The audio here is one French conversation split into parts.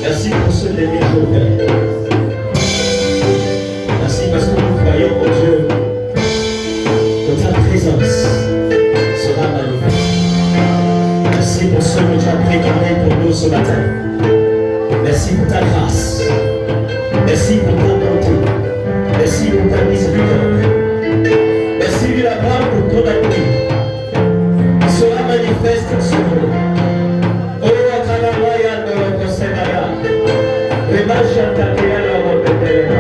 Merci pour ce dernier jour, Père. Merci parce que nous croyons au Dieu que ta présence sera manifeste. Merci pour ce que tu as préparé pour nous ce matin. Merci pour ta grâce. Merci pour ta bonté. Merci pour ta miséricorde. Merci de la part pour ton amour. Il sera manifeste sur nous. Oh, Akanamaya de l'Okosemaya. Remasha Takia de l'Okosemaya.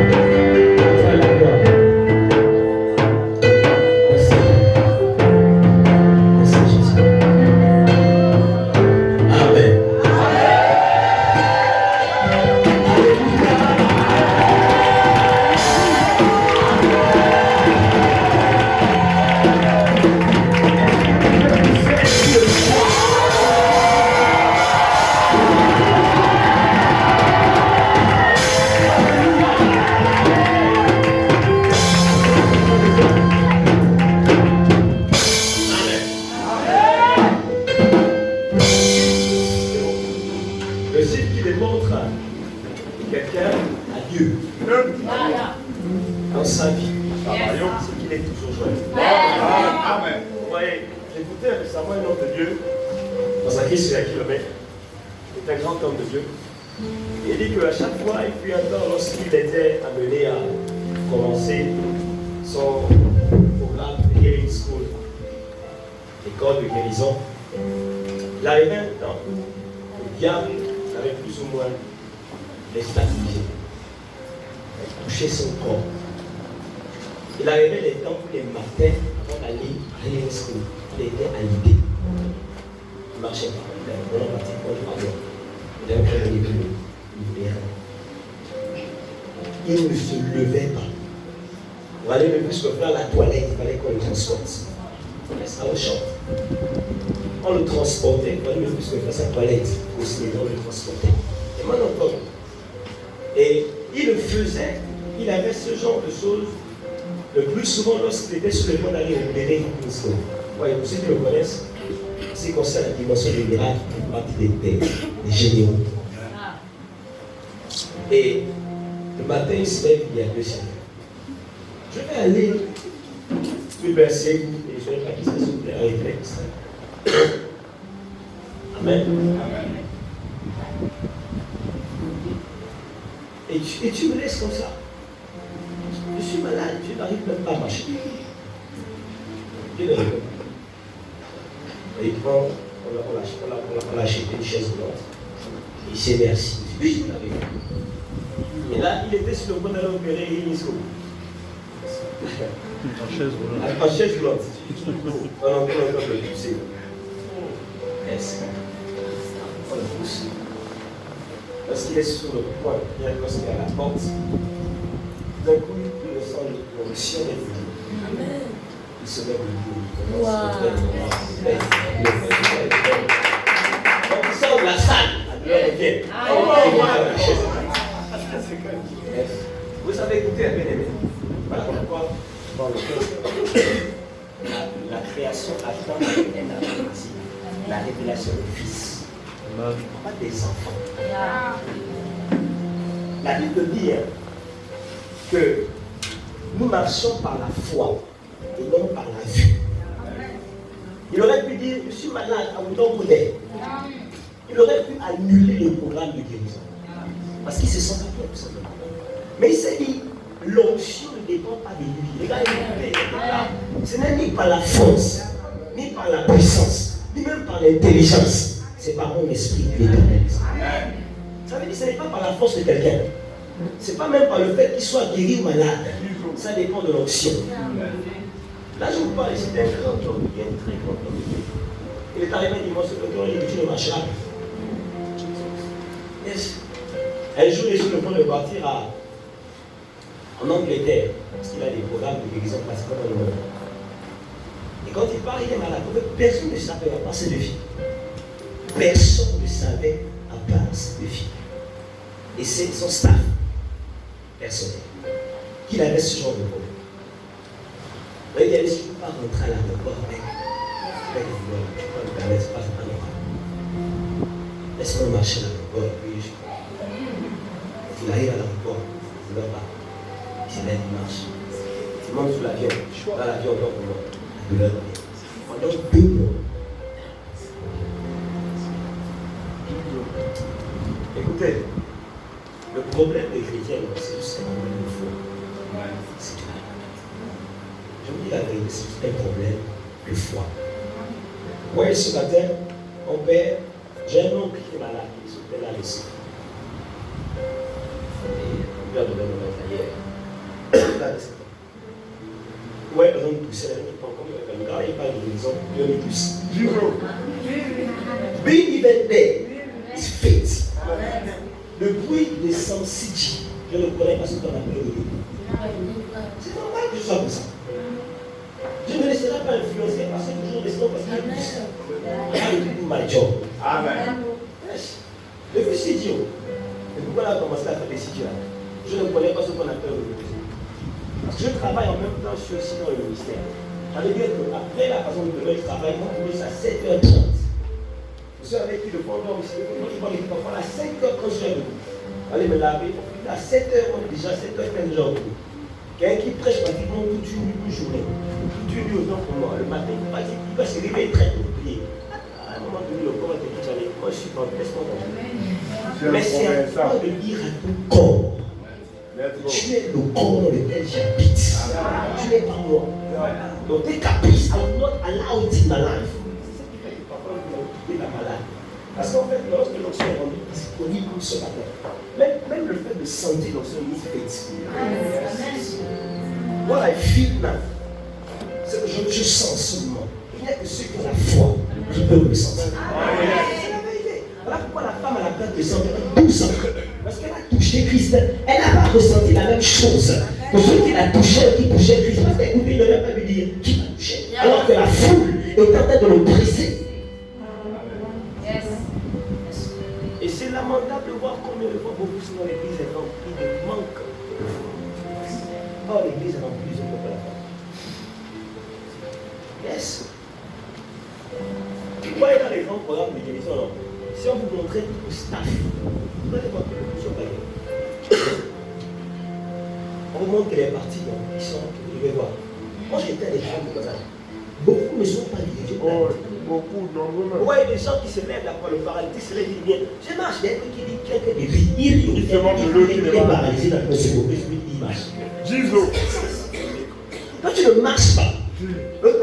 Dans sa vie, c'est qu'il est toujours joyeux. Amen. Vous voyez, j'écoutais récemment un homme de Dieu, dans un Christ sur un kilomètre, c'est un grand homme de Dieu. Et il dit qu'à chaque fois, il fut un temps lorsqu'il était amené à commencer son programme de Healing School, l'école de guérison, il arrivait un temps où le diable avait plus ou moins déstabilisé. Il touchait son corps. Il arrivait les temps où les matins, avant d'aller à Healing School, il était à l'idée. Il ne marchait pas. Il avait un pratiquement du pardon. Il avait un début. Il voulait rien. Il ne se levait pas. Pour aller le plus que faire la toilette, il fallait qu'on le transporte. Ça au champ. On le transportait. Pour aller le plus que faire sa toilette, aussi, on le transportait. Et moi, non pas. Et il le faisait. Il avait ce genre de choses le plus souvent lorsqu'il était sur le point d'aller récupérer une histoire. Voyez, pour ceux qui le connaissent, c'est concerne la dimension des miracles, une partie des généraux. Et le matin, il se lève, il y a 2 siècles. Je vais aller plus bercer et je vais pas qu'il se souple à réflexe. Amen. Et tu me laisses comme ça. Je suis malade, je n'arrive même pas à marcher. Il prend, on l'a acheté une chaise blanche. Il s'est merci. Oui, il avait. Et là, il était sur le point d'aller opérer Healing School. En chaise volante. En chaise volante. On a encore le pousser. Est-ce qu'on le pousse? Parce qu'il est sur le point, lorsqu'il est à la porte, d'un coup, il ressent l'onction des Dieu. Amen. Il se met debout. Il donc il sort de la salle. Vous savez écouter, bien aimé. Voilà pourquoi la création attend la révélation du Fils. Pas des enfants. La Bible dit que nous marchons par la foi et non par la vue. Il aurait pu dire, je suis malade, à Oudan Koudé. Il aurait pu annuler le programme de guérison. Parce qu'il se sentait bien, tout simplement. Mais il s'est dit, l'onction ne dépend pas de lui. Les gars, ce n'est ni par la force, ni par la puissance, ni même par l'intelligence. C'est par mon esprit qui est éternel. Ça veut dire que ce n'est pas par la force de quelqu'un. Ce n'est pas même par le fait qu'il soit guéri ou malade. Ça dépend de l'onction. Là, je vous parle ici d'un grand homme, il y a un très grand homme. Il est arrivé un dimanche, il dit tu ne marcheras pas. Un jour, il est sur le point de partir en Angleterre, parce qu'il a des programmes de guérison principalement dans le monde. Et quand il part, il est malade. Personne ne savait à part ses 2 filles. Personne ne savait à part ses 2 filles. Et c'est son staff personnel qu'il avait ce genre de problème. Il Bien, si je ne peux pas rentrer à l'aéroport avec le vol, je ne peux pas me permettre, c'est pas normal. Laisse-moi marcher à l'aéroport et puis il arrive à l'aéroport, il ne va pas. Il se lève, il marche. Il monte sous l'avion. Dans l'avion, on dort pour moi. La douleur revient. Pendant 2 mois. Écoutez, le problème des chrétiens, c'est juste un problème de foi. C'est tout. Je vous dis la vérité, c'est juste un problème de foi. Oui, ce matin, mon père, j'ai un oncle qui est malade, qui s'appelle Alessi. Et mon père devait me mettre ailleurs. Ouais, besoin de pousser, quand il parle de maison, Dieu me pousse. Being even there is faith. Le bruit descend si je le connais parce qu'on a peur de lui. C'est normal que je sois comme ça. Je ne me laisserai pas influencer par ce que je descends parce que je suis I do my job. Amen. Yes. Le fils idiot. Et pourquoi on a commencé à faire des sites là? Je ne connais pas ce qu'on a peur de lui. Parce que je travaille en même temps, je suis aussi dans le ministère. Ça veut dire qu'après la façon de je travaille, moi, je commence à 7h30. Vous savez qui le font dans le ministère, je vais les parfois à 5h30, je suis debout. Allez me laver, à 7h, on est déjà 7h15 debout. Quelqu'un qui prêche pratiquement toute une journée, toute une nuit autant pour moi. Le matin, il va se réveiller très tôt pour prier. À un moment donné, le corps va te dire, moi je suis pas laisse-moi dans. Mais c'est à toi de dire à ton corps. Tu es le corps dans lequel j'habite. Tu n'es pas moi. Donc tes caprices, I will not allow it in my life. C'est ce qui fait que parfois vous occupez la malade. Parce qu'en fait, lorsque l'onction est rendue disponible ce matin, même le fait de sentir l'onction is faith. What I feel now, c'est que je sens seulement. Il n'y a que ceux qui ont la foi qui peuvent le sentir. C'est la vérité. Voilà pourquoi la femme a la perte de sang pendant 12 ans. Parce qu'elle a touché Christ, elle n'a pas ressenti la même chose que ceux qui la touchaient, qui touchaient Christ. Parce qu'écoutez, il ne vient pas lui dire qui m'a touché. Alors que la foule est en train de le presser. Et c'est lamentable de voir combien de fois beaucoup sont dans l'église est remplie de manque. Oh, l'église est remplie de manque à la femme. Yes. Vous voyez dans les grands programmes de télévision, si on vous montrait tout le staff, vous allez voir que le sont pas. On vous montre que les parties qui sont, que vous devez voir. Moi j'étais à des gens comme ça. Beaucoup ne sont pas religieux. Beaucoup nombreux. Ouais, des gens qui se lèvent là pour le paralytique, se lèvent, ils disent, je marche, il y a un qui dit quelqu'un de vie. Il est paralysé dans le second, il marche. Quand tu ne marches pas,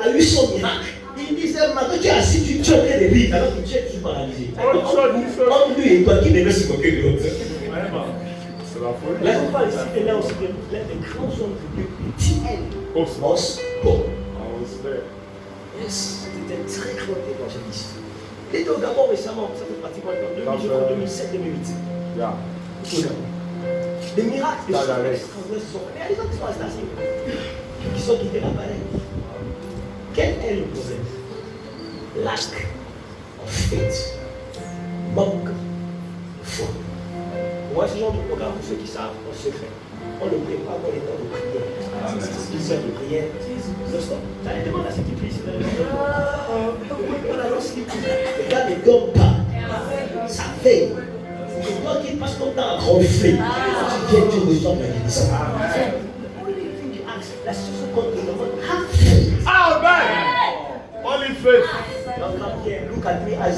à lui son miracle, il disait, quand tu es assis, tu es en train de vivre, alors que tu es paralysé. Entre lui et toi qui ne veut se moquer de l'autre. C'est la folie. Là, on parle ici de là aussi de les grands hommes de Dieu, Osmos, bon. C'était un très grand évangéliste. Il était au Gabon récemment, ça fait pratiquement en 2007-2008. Des miracles, des choses extraordinaires se sont faits. Mais il y a des gens qui sont assassins, qui sont quittés la palais. Quel est le problème? Lack of faith. Manque de foi. Moi, ce genre de programme, pour ceux qui savent, en secret, on ne prépare pas les temps de prière. Ils servent de prière. Non-stop. Ça les demande à ce qu'ils puissent. Les gars ne dorment pas. Ça veille. C'est toi qui passes ton temps à ronfler. Tu viens, tu reçois la guérison. La chose qu'on te demande, have faith. Amen. Only faith. Look at me as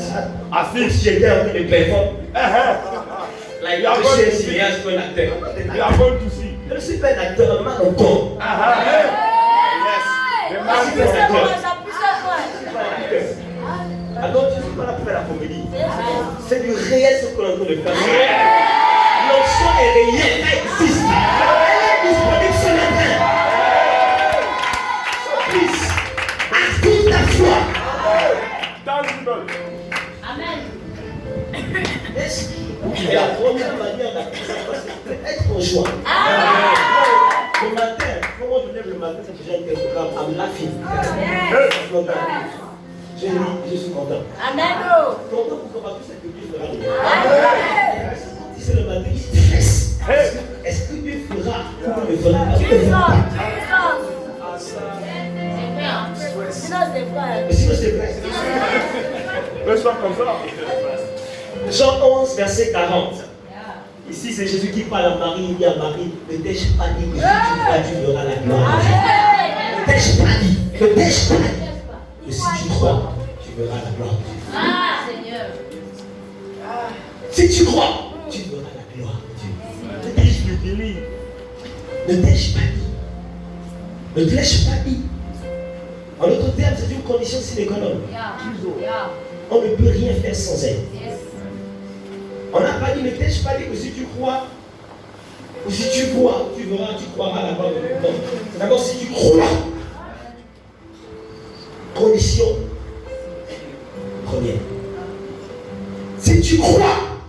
if j'étais en train de performer. Like, you are going to see. You are going to see. Je ne suis pas un acteur, un man au corps. Yes. Alors, je ne suis pas là pour faire la comédie. C'est du réel ce qu'on est en train de faire. L'onction est réelle, elle existe. Elle est disponible ce matin. So please, active ta foi. Tangible. Yes. Et la première manière d'activer sa foi, c'est être en joie. Le matin, comment je lève le matin, c'est que j'ai un programme à la fille. Je suis content. Amen. Content pour qu'on puisse être Dieu fera rien. Si c'est le matin qui stresse, est-ce que Dieu fera ou ne fera pas? Mais sinon, c'est vrai. Laisse-toi comme ça. Jean 11, verset 40. Ici, c'est Jésus qui parle à Marie. Il dit à Marie, ne t'ai-je pas dit que si tu crois, tu verras la gloire de Dieu. Ne t'ai-je pas dit, ne t'ai-je pas dit que si tu crois, tu verras la gloire de Dieu. Seigneur. Si tu crois, tu verras la gloire de Dieu. Ne t'ai-je pas dit. Ne t'ai-je pas dit. En d'autres termes, c'est une condition sine qua non. On ne peut rien faire sans elle. On n'a pas dit, ne t'ai-je pas dit que si tu crois, ou si tu vois, tu verras, tu croiras la gloire de Dieu. Non. C'est d'abord si tu crois. Condition première. Si tu crois,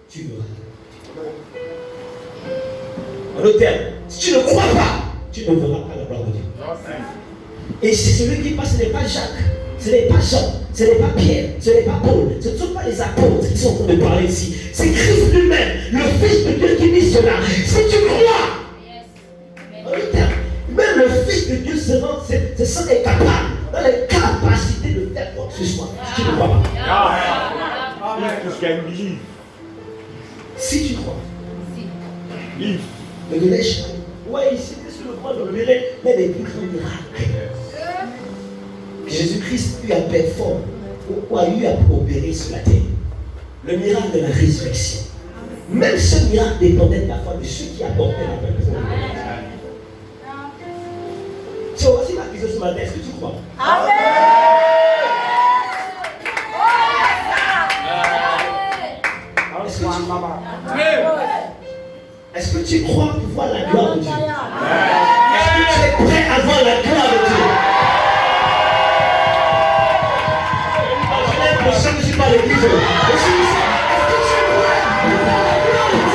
tu verras. En d'autres termes, si tu ne crois pas, tu ne verras pas la gloire de Dieu. Et c'est celui qui passe, ce n'est pas Jacques, ce n'est pas Jean, ce n'est pas Pierre, ce n'est pas Paul, ce ne sont pas les apôtres qui sont en train de parler ici. C'est Christ lui-même, le Fils de Dieu qui dit cela. Si tu crois, en d'autres termes, même le Fils de Dieu se sent incapable, dans les capacités de faire quoi que ce soit. Si tu ne crois pas. Si tu crois. Mais de l'èche. Ouais, ici, qu'est-ce que le croix de verrait, mais des plus grands miracles. Jésus-Christ lui a performé, ou a eu à opérer sur la terre. Le miracle de la résurrection. Même ce miracle dépendait de la foi de ceux qui apportaient la personne. Si on voici ma question ce matin, est-ce que tu crois? Amen. Est-ce que tu crois pouvoir la gloire de Dieu? Est-ce que tu es prêt à voir la gloire de Dieu? J'ai l'impression que je suis pas l'église. Je suis ici. Est-ce que tu es prêt à voir la gloire de Dieu?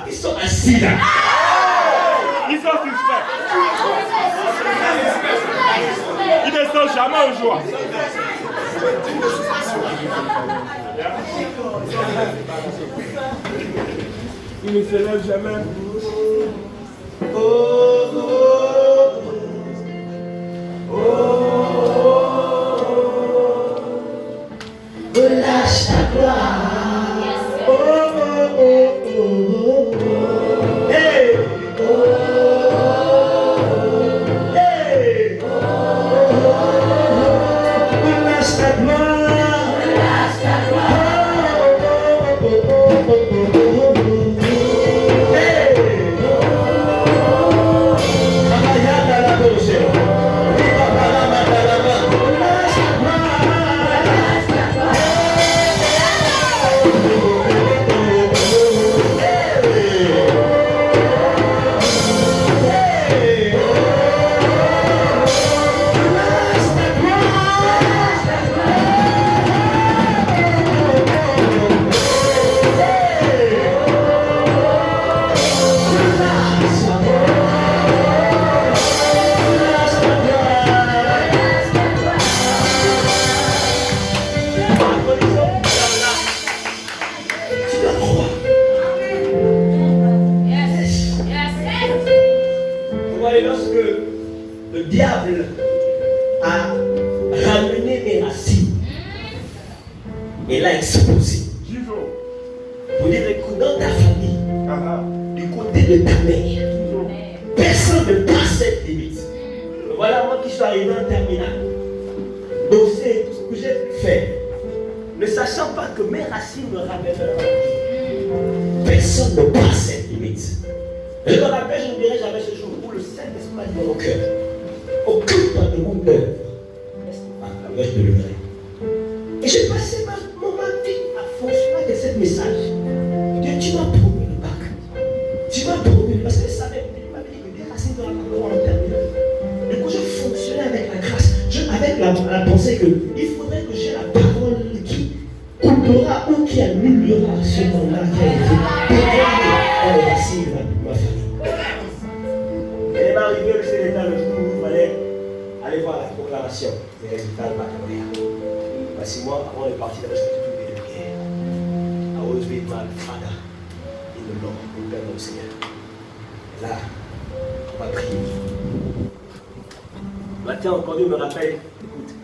Ils sont assis là. Ils sont suspects. Ils ne sont jamais au joie. Ils ne se lèvent jamais. Oh, oh, oh, oh. Relâche ta gloire. Oh, oh, oh, oh, oh. Hey. Oh, hey. Relâche ta gloire. Relâche ta gloire. Oh, oh, oh, oh, oh, oh. Hey. Amayada la boche. Viva para madalama. Relâche ta gloire. Relâche ta gloire. Tu dois croire. Vous voyez, lorsque le diable a ramené mes racines et l'a exposé, vous dire, écoute, dans ta famille, du côté de ta mère, personne ne passe cette limite. Voilà, moi qui suis arrivé en terminale, bosser tout ce que j'ai fait, ne sachant pas que mes racines me ramèneront. Personne ne passe cette limite. Je me rappelle, je ne dirai jamais ce jour où le Saint-Esprit m'a dit dans mon cœur, occupe-toi de mon œuvre, laisse-moi la œuvre de l'œuvre. Et j'ai passé ma vie à fonctionner avec ce message. Dieu, tu m'as promis le bac. Tu m'as promis, parce que je savais, tu m'avais dit que des racines de la parole en terminale. Du coup, je fonctionnais avec la grâce, avec la pensée qu'il faudrait que j'ai la parole qui coupera ou qui annulera ce mandat qui a été déclaré dans les racines de ma famille. Elle est arrivée au Sénégal le jour où il fallait aller voir la proclamation. résultats de baccalauréat. Voici moi, avant de partir, j'avais tout oublié de prière. I always read my Father in the Lord, au Père au Seigneur. Et là, on va prier. Le matin, encore Dieu me rappelle, écoute,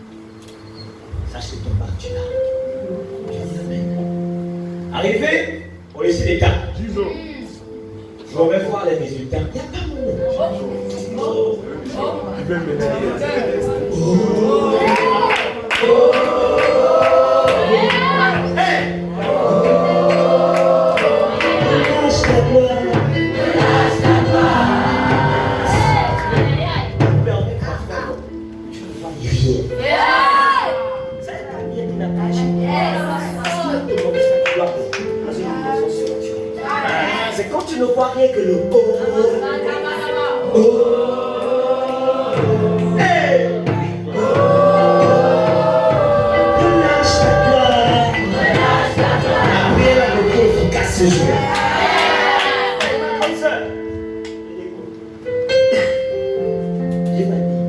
sache que ton part, tu l'as. Tu dis Amen. Arrivé au lycée d'État. Je vais voir les résultats. Il n'y a pas mon nom. Il veut me donner. C'est quand tu ne vois rien que le ce jour. Comme ça. J'ai pas dit.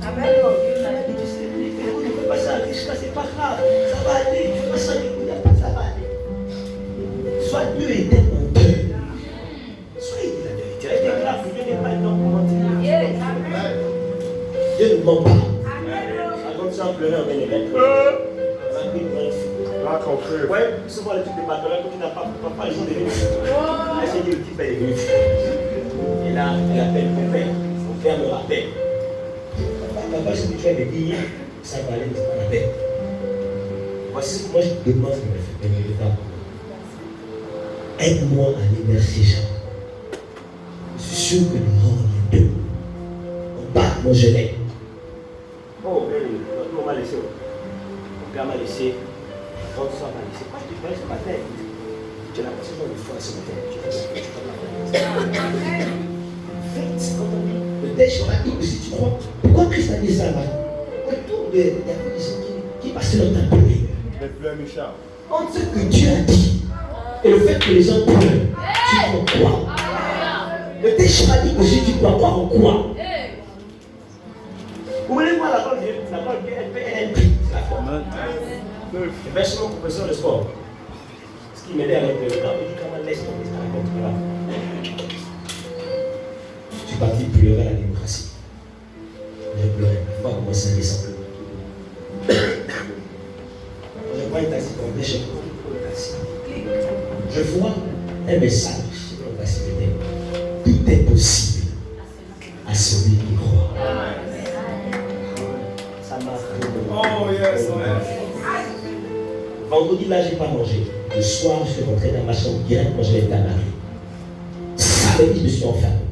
Amen. Tu sais, ne fais pas ça, c'est pas grave. Ça va aller. Tu fais ça, ça va aller. Sois Dieu éternel en Dieu. Soyez la vérité. Elle est grave. Dieu n'est pas un homme pour mentir. Dieu ne ment pas. Raconte ça en pleurant, mais les mecs. Ouais, souvent les trucs de baccalauréat, quand tu n'as pas papa, ils ont des minutes. Elle s'est dit, le type, elle est venue. Et là, elle appelle mon père. Mon père me rappelle. Papa, ce que tu as dit, ça va aller, c'est pas la peine. Voici ce que moi je te demande de me faire. Aide-moi à aller vers ces gens. Je suis sûr que nous rendons deux. On bat mon gelé. Oh, on m'a laissé. Mon père m'a laissé. Quand ça va aller, c'est pas que tu fais ce matin. Tu as la position de foi ce matin. Tu vas faites, quand on dit, le texte aura dit que si tu crois, pourquoi Christ a dit ça là? Autour de la condition qui passe leur temps pour lui. Entre ce que Dieu a dit et le fait que les gens pleurent, tu crois quoi? Le texte a dit que si tu crois en quoi? Vous voulez voir la parole de Dieu? La parole de Dieu, elle prie. C'est la foi. Et bien, c'est mon professeur de sport. Ce qui m'aidait avec le temps, il dit comment laisse tomber ça raconte là. Je suis parti pleurer à la démocratie. J'ai pleuré. Il faut pas commencer à descendre. Je prends un taxi pour me déchirer pour le taxi. Je vois un message sur le taxi. Tout est possible à celui qui croit. Ça m'a fait. Oh yes, vendredi là, j'ai pas mangé. Le soir, je suis rentré dans ma chambre direct quand je l'ai marié. Samedi, je me suis enfermé.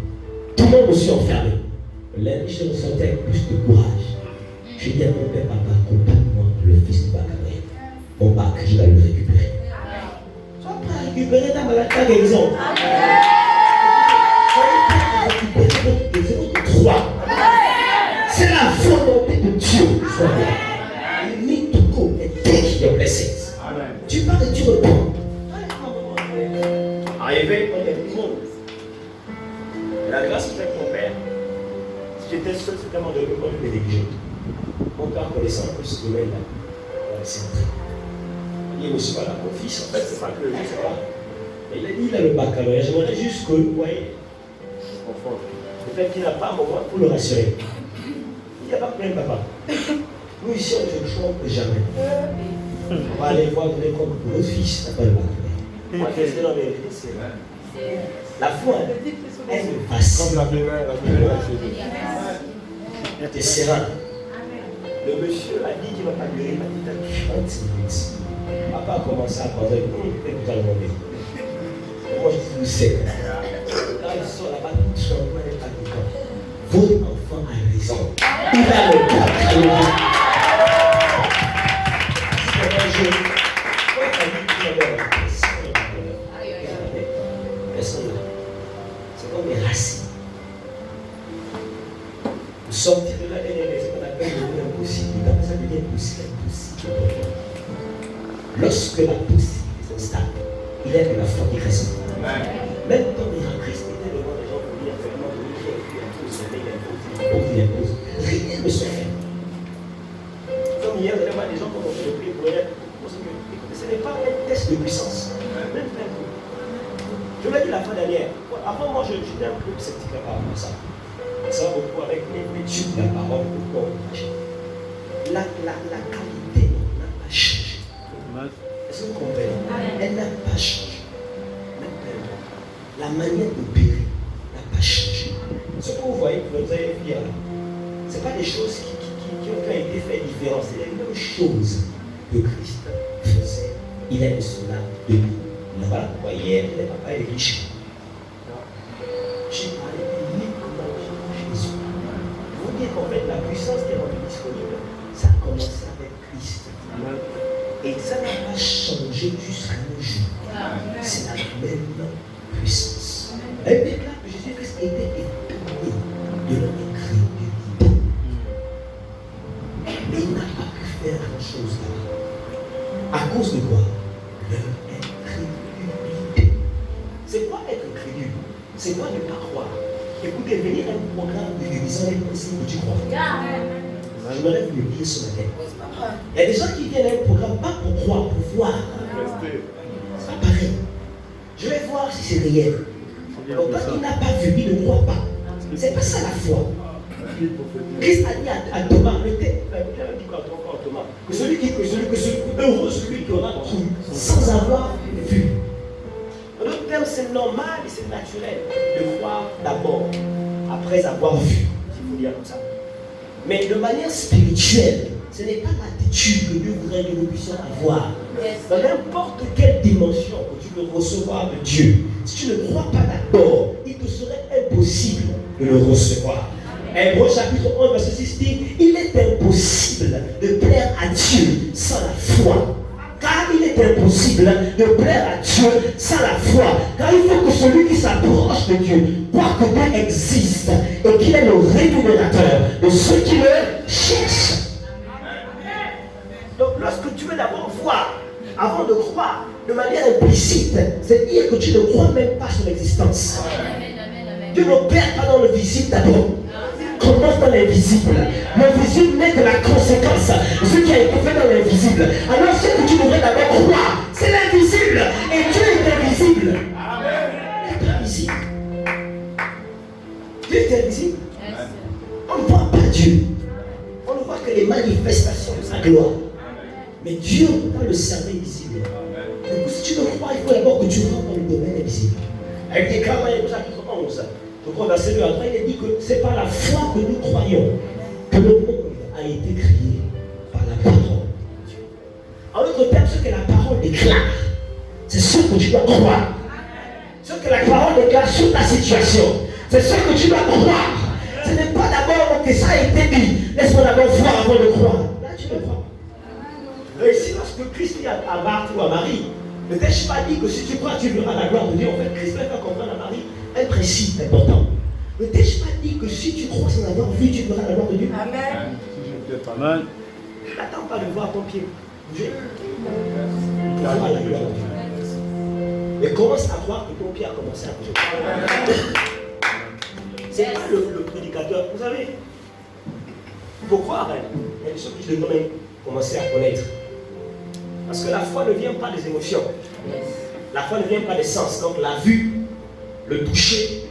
Tout le monde me suis enfermé. Lundi, je me sentais avec plus de courage. J'ai dit à mon père, papa, accompagne-moi le fils du baccalauréat. Mon bac, je vais le récupérer. Sois prêt à récupérer ta maladie, ta guérison. Soyez prêt à récupérer votre droit. C'est la volonté de Dieu. Il met tout court et dès qu'il est blessé. Tu pars et tu reprends. Arrivé, on est tout le monde. La grâce que j'ai avec mon père, si j'étais seul, c'était tellement de moi, je me négligeais. Mon père connaissant un peu ce domaine-là. C'est vrai. Il dit, monsieur, voilà, mon fils, en fait, c'est pas que je sais pas. Mais il a dit, il a le baccalauréat. J'aimerais juste que, vous voyez, peut-être qu'il n'a pas un moment pour le rassurer. Il n'y a pas de problème, papa. Nous, ici, on ne chante jamais. On va aller voir comme votre fils n'a pas le baccalauréat. Moi, je dis la vérité, c'est vrai. La foi, elle me passe. Comme la vénère, Tu es serein. Le monsieur a dit qu'il ne va pas durer, il m'a dit, t'as 30 minutes. Papa a commencé à penser, peut-être que tu as demandé. Moi, je suis sec. Quand il sort là-bas, tout changement n'est pas du temps. Votre enfant a raison. Il a le baccalauréat. C'est comme des racines. Pour sortir de la dernière, c'est ce qu'on appelle le impossible. Quand ça devient possible, impossible. Lorsque la possibilité s'installe, il est de la foi qui reste. Même quand les gens Christ étaient devant les gens pour dire vraiment, il impose, rien ne se fait. sceptique par rapport à ça. Ça va beaucoup avec l'étude de la parole de corps. La qualité n'a pas changé. Est-ce que vous comprenez? Elle n'a pas changé. La manière d'opérer n'a pas changé. Ce que vous voyez que vous avez vu là, ce n'est pas des choses qui ont été faites différentes. C'est les mêmes choses que Christ faisait. Il est de cela depuis. Voilà pourquoi hier, il n'est pas riche. J'ai parlé uniquement de Jésus. Vous dire qu'en fait, la puissance qui est rendue disponible, ça a commencé avec Christ. Et ça n'a pas changé jusqu'à nos jours. C'est la même puissance. Elle déclare que Jésus-Christ était étonné de leur incrédulité. Et il n'a pas pu faire grand-chose là. À cause de quoi? Leur incrédulité. C'est quoi être incrédule? C'est quoi ne pas croire? Écoutez, venir à un programme de guérison est possible que tu crois. J'aimerais vous le dire ce matin. Il y a des gens qui viennent à un programme pas pour croire, pour voir. C'est pas pareil. Je vais voir si c'est réel. Donc, quand il n'a pas vu, il ne croit pas. C'est pas ça la foi. Christ a dit à Thomas, que heureux celui qui aura cru sans avoir vu. En d'autres termes, c'est normal et c'est naturel de croire d'abord, après avoir vu, si vous dire comme ça. Mais de manière spirituelle, ce n'est pas l'attitude que Dieu voudrait que nous puissions avoir. Dans n'importe quelle dimension que tu peux recevoir de Dieu, si tu ne crois pas d'abord, il te serait impossible de le recevoir. Hébreux chapitre 1, verset 6 dit, il est impossible de plaire à Dieu sans la foi. Car il est impossible de plaire à Dieu sans la foi. Car il faut que celui qui s'approche de Dieu croit que Dieu existe et qu'il est le rémunérateur de ceux qui le cherchent. Donc lorsque tu veux d'abord voir, avant de croire de manière implicite, c'est dire que tu ne crois même pas sur l'existence. Dieu n'opère pas dans le visible d'abord. Commence dans l'invisible. L'invisible n'est que la conséquence de ce qui a été fait dans l'invisible. Alors ce que tu devrais d'abord croire, c'est l'invisible. Et Dieu est invisible. Il est invisible. Dieu est invisible. On ne voit pas Dieu. On ne voit que les manifestations de sa gloire. Mais Dieu ne peut pas le cerner visible. Donc si tu veux croire, il faut d'abord que tu rentres dans le domaine invisible. Elle déclare dans le chapitre 11. Donc on va se dire après, il dit que c'est par la foi que nous croyons que le monde a été créé par la parole de Dieu. En d'autres termes, ce que la parole déclare, c'est ce que tu dois croire. Ce que la parole déclare sur ta situation, c'est ce que tu dois croire. Ce n'est pas d'abord que ça a été dit. Laisse-moi d'abord voir avant de croire. Là, tu ne crois pas. Et si lorsque Christ dit à Marthe ou à Marie, ne t'ai-je pas dit que si tu crois, tu verras la gloire de Dieu? En fait, Christ va faire comprendre à Marie un principe important. Ne t'ai-je pas dit que si tu crois sans avoir vu, tu verras la gloire de Dieu? Amen. N'attends pas de voir ton pied bouger. Tu verras la gloire de Dieu. Mais commence à croire que ton pied a commencé à bouger. C'est pas le prédicateur. Vous savez, il faut croire. Il y a des choses que je devrais même commencer à connaître. Parce que la foi ne vient pas des émotions. La foi ne vient pas des sens. Donc la vue, le toucher,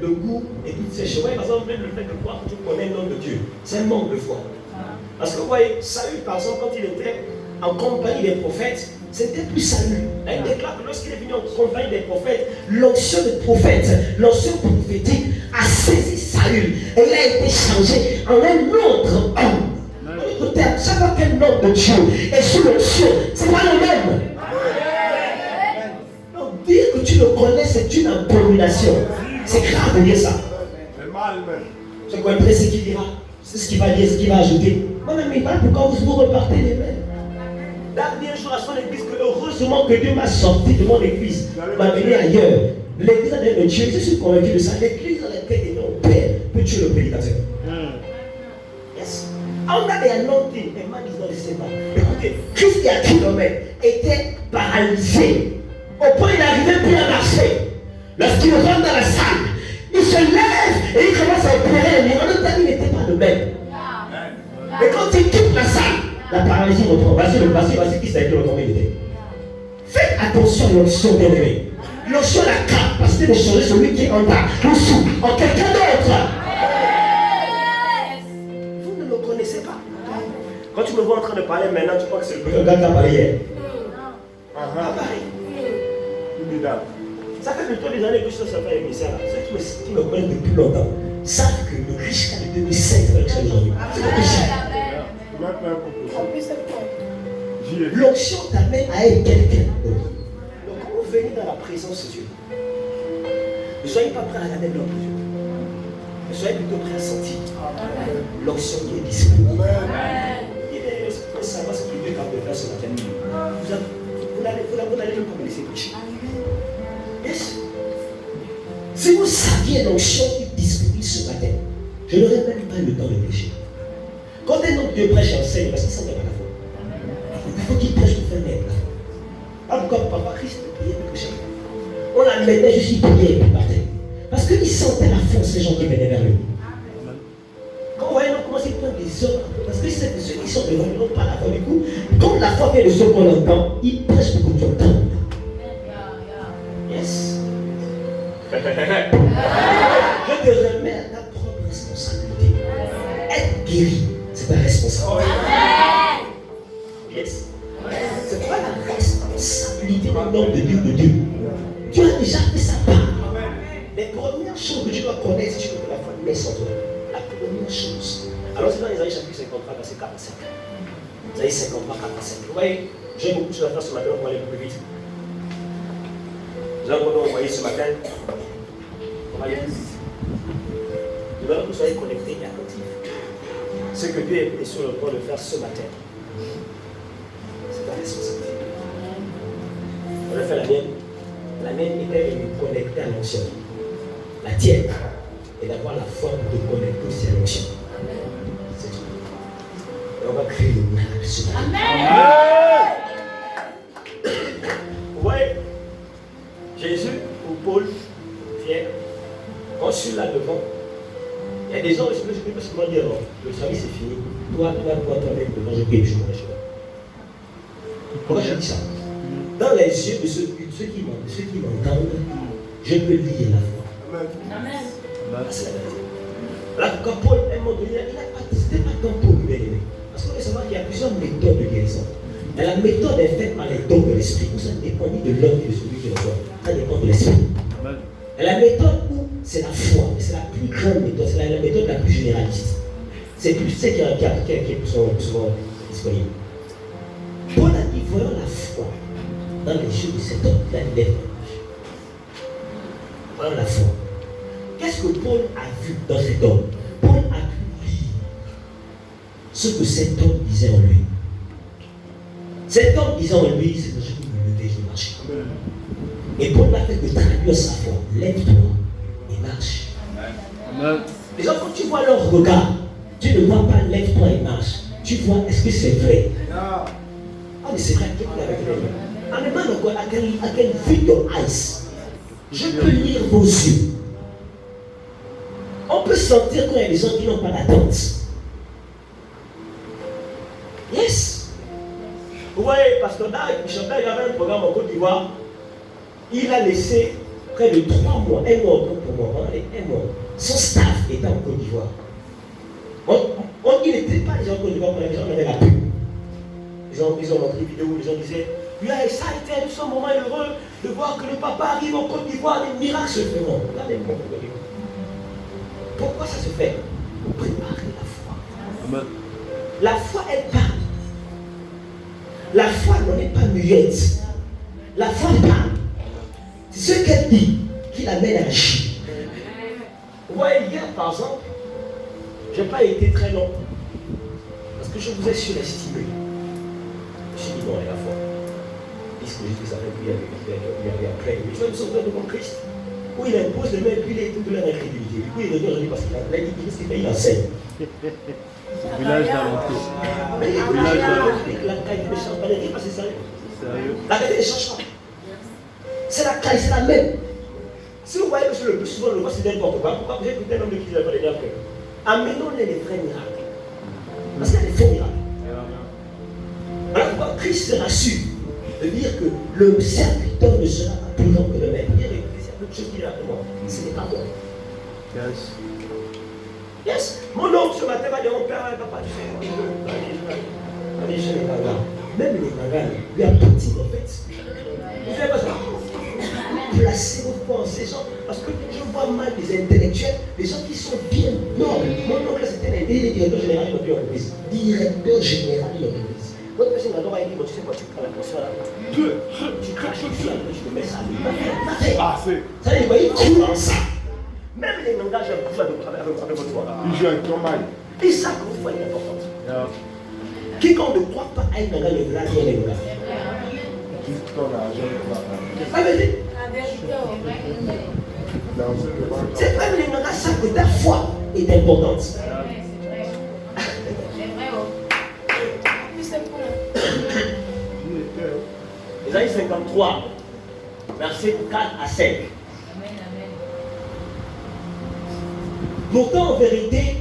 le goût et toutes ces choses. Par exemple, même le fait de croire que tu connais le nom de Dieu, c'est un manque de foi. Parce que vous voyez, Saül, par exemple, quand il était en compagnie des prophètes, c'était plus Saül. Il déclare que lorsqu'il est venu en compagnie des prophètes, l'onction de prophète, l'onction prophétique a saisi Saül et il a été changé en un autre homme. En d'autres termes, chaque fois qu'un homme de Dieu est sous l'onction, c'est pas le même. Donc dire que tu le connais, c'est une abomination. C'est grave de dire ça. C'est mal même. C'est quoi après ce qu'il dira? C'est ce qu'il va dire, ce qu'il va ajouter. Moi même il parle pourquoi vous repartez les mêmes. Dernier jour à son église, que heureusement que Dieu m'a sorti de mon église, m'a mené ailleurs. L'église de Dieu, je suis convaincu de ça. L'église dans laquelle il est mon père peut tuer le prédicateur. Yes. Under the anointing, a man is not the same man. Écoutez, Christ il y a kilomètres était paralysé. Au point il n'arrivait plus à marcher. Lorsqu'il rentre dans la salle, il se lève et il commence à opérer. Mais en d'autres termes, il n'était pas le même. Mais quand il quitte la salle, la paralysie reprend. Vas-y, qui ça a été retombé. Faites attention à l'onction bien-aimée. L'onction a la capacité de changer celui qui est en bas, en dessous, en quelqu'un d'autre. Vous ne le connaissez pas. Quand tu me vois en train de parler maintenant, tu crois que c'est le gars qui a parlé hier. Ça fait plutôt des années que je suis sur faire émission là. Ceux qui me connaissent depuis longtemps savent que le riche de 2005 c'est le riche d'aujourd'hui. C'est le riche. L'onction t'amène à être quelqu'un d'autre. Donc quand vous venez dans la présence de Dieu, ne soyez pas prêts à la même langue de Dieu. Mais soyez plutôt prêts à sentir l'onction qui est disponible. Il faut savoir ce que Dieu est capable de faire ce matin. Vous n'allez même pas me laisser prêcher. Yes. Si vous saviez l'onction qui est disponible ce matin, je n'aurais même pas eu le temps de prêcher. Quand un homme de Dieu prêche et enseigne, parce qu'il ne sent pas la foi. Il faut qu'il prêche pour faire naître la foi. Alors comme papa Christ priait pour prêcher. On la mettait juste, il priait et puis partait. Parce qu'il sentait la force ces gens qui venaient vers lui. Quand vous voyez, on commence à prendre des hommes, parce que ceux qui sont devant lui n'ont pas la foi du coup. Quand la foi vient de ceux qu'on entend, ils prêchent beaucoup de temps. Yes. Je te remets à ta propre responsabilité. Être guéri, c'est ta responsabilité. Yes. C'est pas la responsabilité d'un homme de Dieu. Tu as déjà fait sa part. Les premières choses que tu dois connaître si tu veux que la foi naisse en toi. La première chose. Alors c'est dans Isaïe chapitre 53, verset 45. Isaïe 53, 45. Vous voyez, j'ai beaucoup de choses à faire ce matin, on va aller plus vite. Nous allons envoyer ce matin. On va aller plus vite. Nous allons que vous soyez connectés et attentifs. Ce que Dieu est sur le point de faire ce matin, c'est ta responsabilité. On a fait la mienne. La mienne était de me connecter à l'onction. La tienne est d'avoir la foi de te connecter aussi à l'onction. C'est tout. Et on va créer le miracle ce matin. Amen. Vous voyez, Jésus ou Paul, Pierre, quand je suis là devant, il y a des gens, je ne peux pas seulement dire, le service est fini. Toi-même devant, je prie, je me réjouis. Pourquoi je dis ça? Dans les yeux de ceux qui m'entendent, je peux lire la foi. Amen. C'est la vérité. Alors, quand Paul, à un moment donné, c'était pas comme Paul qui bien aimé. Parce qu'on veut savoir qu'il y a plusieurs méthodes de guérison. Et la méthode est faite par les dons de l'esprit. Où ça ne dépend ni de l'homme ni de celui qui le voit. Ça dépend de l'esprit. Et la méthode où c'est la foi, c'est la plus grande méthode, c'est la méthode la plus généraliste. C'est plus celle qui est plus souvent disponible. Paul a dit, voyons la foi dans les yeux de cet homme, il a dit lève. Voyons la foi. Qu'est-ce que Paul a vu dans cet homme? Paul a pu lire ce que cet homme disait en lui. Cet homme disait en lui, c'est que je peux me lever, je marche. Et Paul n'a fait que traduire sa foi. Lève-toi et marche. Amen. Les gens, quand tu vois leur regard, tu ne vois pas lève-toi et marche. Tu vois, est-ce que c'est vrai? Ah, mais c'est vrai, qu'est-ce qu'il y a avec les gens? I can read your eyes. Je peux lire vos yeux. On peut sentir quand il y a des gens qui n'ont pas d'attente. Yes. Vous voyez, Pasteur Dag, il avait un programme en Côte d'Ivoire. Il a laissé près de 3 mois, 1 mois pour moi, un mois. Son staff était en Côte d'Ivoire. Il n'était pas les gens en Côte d'Ivoire, les gens avaient la pub. Ils ont montré une vidéo où les gens disaient, ça a été un moment heureux de voir que le papa arrive en Côte d'Ivoire, des miracles se feront. Regardez-moi. Pourquoi ça se fait? Pour préparer la foi. Amen. La foi, elle parle. La foi n'en est pas muette. La foi parle. C'est ce qu'elle dit qui l'amène à agir. Vous voyez, hier par exemple, je n'ai pas été très long. Parce que je vous ai surestimé. Je suis dit non, la foi. Puisque Jésus savait qu'il y avait après. Mais tu vois, nous sommes devant Christ. Où il impose les mains et puis il est tout de l'incrédulité. Du coup, il est revenu aujourd'hui parce qu'il a dit qu'est-ce qu'il fait, il enseigne. Village d'Alentour. La qualité ne change pas, la qualité c'est sérieux. La qualité ne change pas. C'est la qualité, c'est la même. Si vous voyez que le plus souvent, le voit, c'est n'importe quoi. Pourquoi vous écoutez un homme de qui n'a pas les miracles? Amenons-les les vrais miracles. Parce qu'il y a des faux miracles. Alors pourquoi Christ se rassure de dire que le serviteur ne sera pas plus grand que le maître. Bien écoutez, c'est un autre chose qui est là pour moi. Ce n'est pas moi. Yes. Yes. Mon oncle ce matin va dire mon père, papa, tu sais, allez, je n'ai pas là. Même les mangas, lui a petit en fait. Vous savez pas ça? Placez vos pensées, parce que je vois mal des intellectuels, des gens qui sont bien nobles. Mon oncle c'était un directeur général de notre entreprise. Directeur général de notre entreprise. Votre personne va dire, tu sais quoi, tu prends la conscience là. Tu craches dessus là, tu te mets ça. Ah, c'est. Ça veut dire, il croit en ça. Même les langages un pouvoir de travailler avec votre voix. Il joue avec ton mal. Et ça, que vous voyez important. Yeah. Quiconque ne croit pas à un langage ne verra rien de langage. Ton argent, Ça veut dire, c'est même les langages ça que ta foi est importante. Ésaïe 53, versets 4 à 5. Pourtant, en vérité,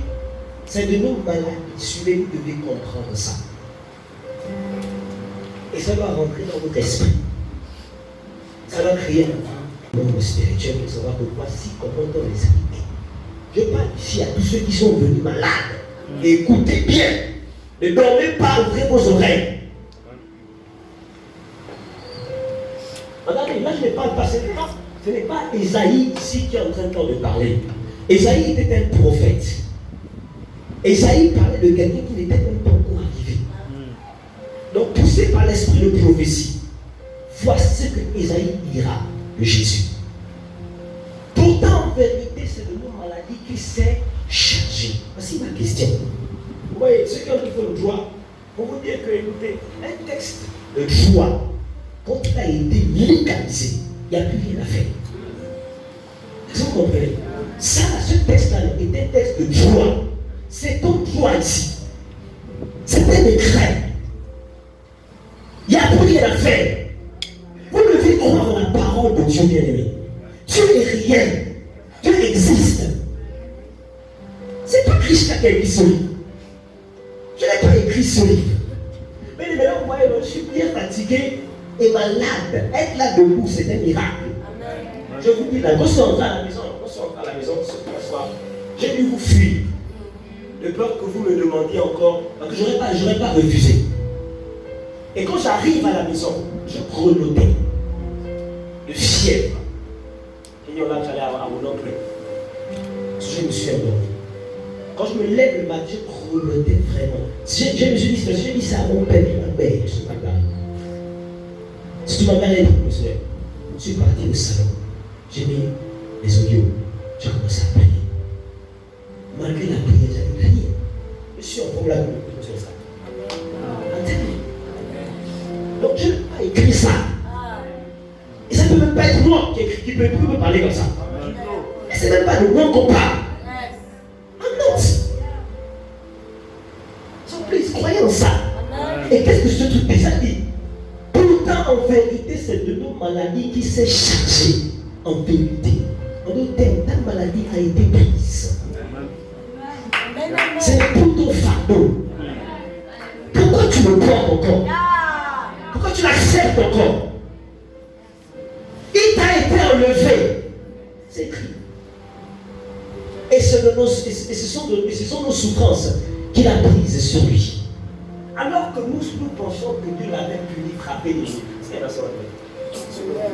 c'est de nos maladies. Suivez, vous devez comprendre ça. Et ça doit rentrer dans votre esprit. Ça doit créer un monde spirituel pour savoir que voici comment on les applique. Je parle ici à tous ceux qui sont venus malades. Écoutez bien. Ne dormez pas, ouvrez vos oreilles. Regardez, là je ne parle pas, ce n'est pas Ésaïe ici qui est en train de parler. Ésaïe était un prophète. Ésaïe parlait de quelqu'un qui n'était même pas encore arrivé. Donc, poussé par l'esprit de prophétie, voici ce que Ésaïe dira de Jésus. Pourtant, en vérité, c'est de nos maladies qui s'est chargé. Voici ma question. Vous voyez, ceux qui ont dit de joie, pour vous dire que, écoutez, un texte de joie, quand il a été légalisé, il n'y a plus rien à faire. Est-ce que vous comprenez? Ça, ce texte-là est un texte de joie. C'est ton joie ici. C'est un décret. Il n'y a plus rien à faire. Vous devez croire en la parole de Dieu bien-aimé. Dieu n'est rien. Dieu existe. C'est pas Krishna qui a écrit ce livre. Je n'ai pas écrit ce livre. Mais maintenant, vous voyez, je suis bien fatigué et malade. Être là debout, c'est un miracle. Amen. Je vous dis, là, quand je suis entré à la maison, ce soir, j'ai dû vous fuir. De peur que vous me demandiez encore, parce que je n'aurais pas refusé. Et quand j'arrive à la maison, je grelottais de fièvre. Et il y en a, j'allais à mon oncle. Je me suis endormi. Quand je me lève le matin, je grelottais vraiment. Je me suis dit ça à mon père, ma mère, je ne sais pas là. Si tu m'as dit, monsieur, je suis parti au salon. J'ai mis les audios. J'ai commencé à prier. Malgré la prière, j'avais prié. Je suis en problème de ça. Donc je n'ai pas écrit ça. Et ça ne peut même pas être moi qui peut me parler comme ça. Et ce n'est même pas de moi qu'on parle. I'm not. So please, croyez en ça. Et qu'est-ce que ce truc déjà dit? Pourtant, en vérité, c'est de nos maladies qui s'est chargée. En vérité. En d'autres termes, ta maladie a été prise. C'est pour ton fardeau. Pourquoi tu le portes encore? Pourquoi tu l'acceptes encore? Il t'a été enlevé. C'est écrit. Et ce sont nos souffrances qu'il a prises sur lui. Alors que nous pensions que Dieu l'avait puni, frappé de nous. C'est la version.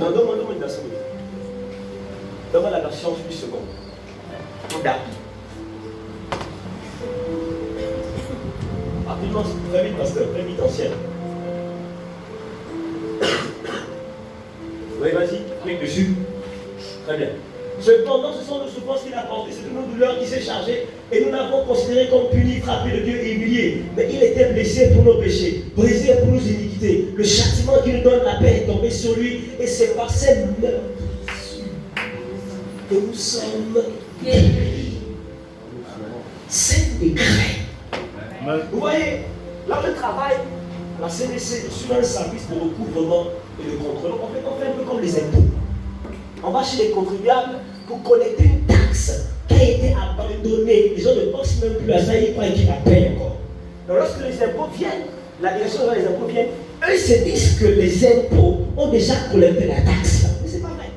Non, donne-moi une version. Donne-moi la version 8 secondes. Rapidement, très vite, pasteur, très vite, ancien. Oui, vas-y, clique dessus. Très bien. Cependant, ce sont nos souffrances qu'il a portées, c'est de nos douleurs qui s'est chargé, et nous l'avons considéré comme puni, frappé de Dieu et humilié. Mais il était blessé pour nos péchés, brisé pour nos iniquités. Le châtiment qui nous donne la paix est tombé sur lui, et c'est par ses meurtrissures que nous sommes guéris. C'est décret. Vous voyez, là je travaille à la CDC, je suis dans le service de recouvrement et de contrôle. On fait un peu comme les impôts. On va chez les contribuables pour collecter une taxe qui a été abandonnée. Les gens ne pensent même plus à ça, ils croient qu'ils la payent encore. Donc lorsque les impôts viennent, la direction des impôts vient, eux ils se disent que les impôts ont déjà collecté la taxe. Mais c'est pas vrai.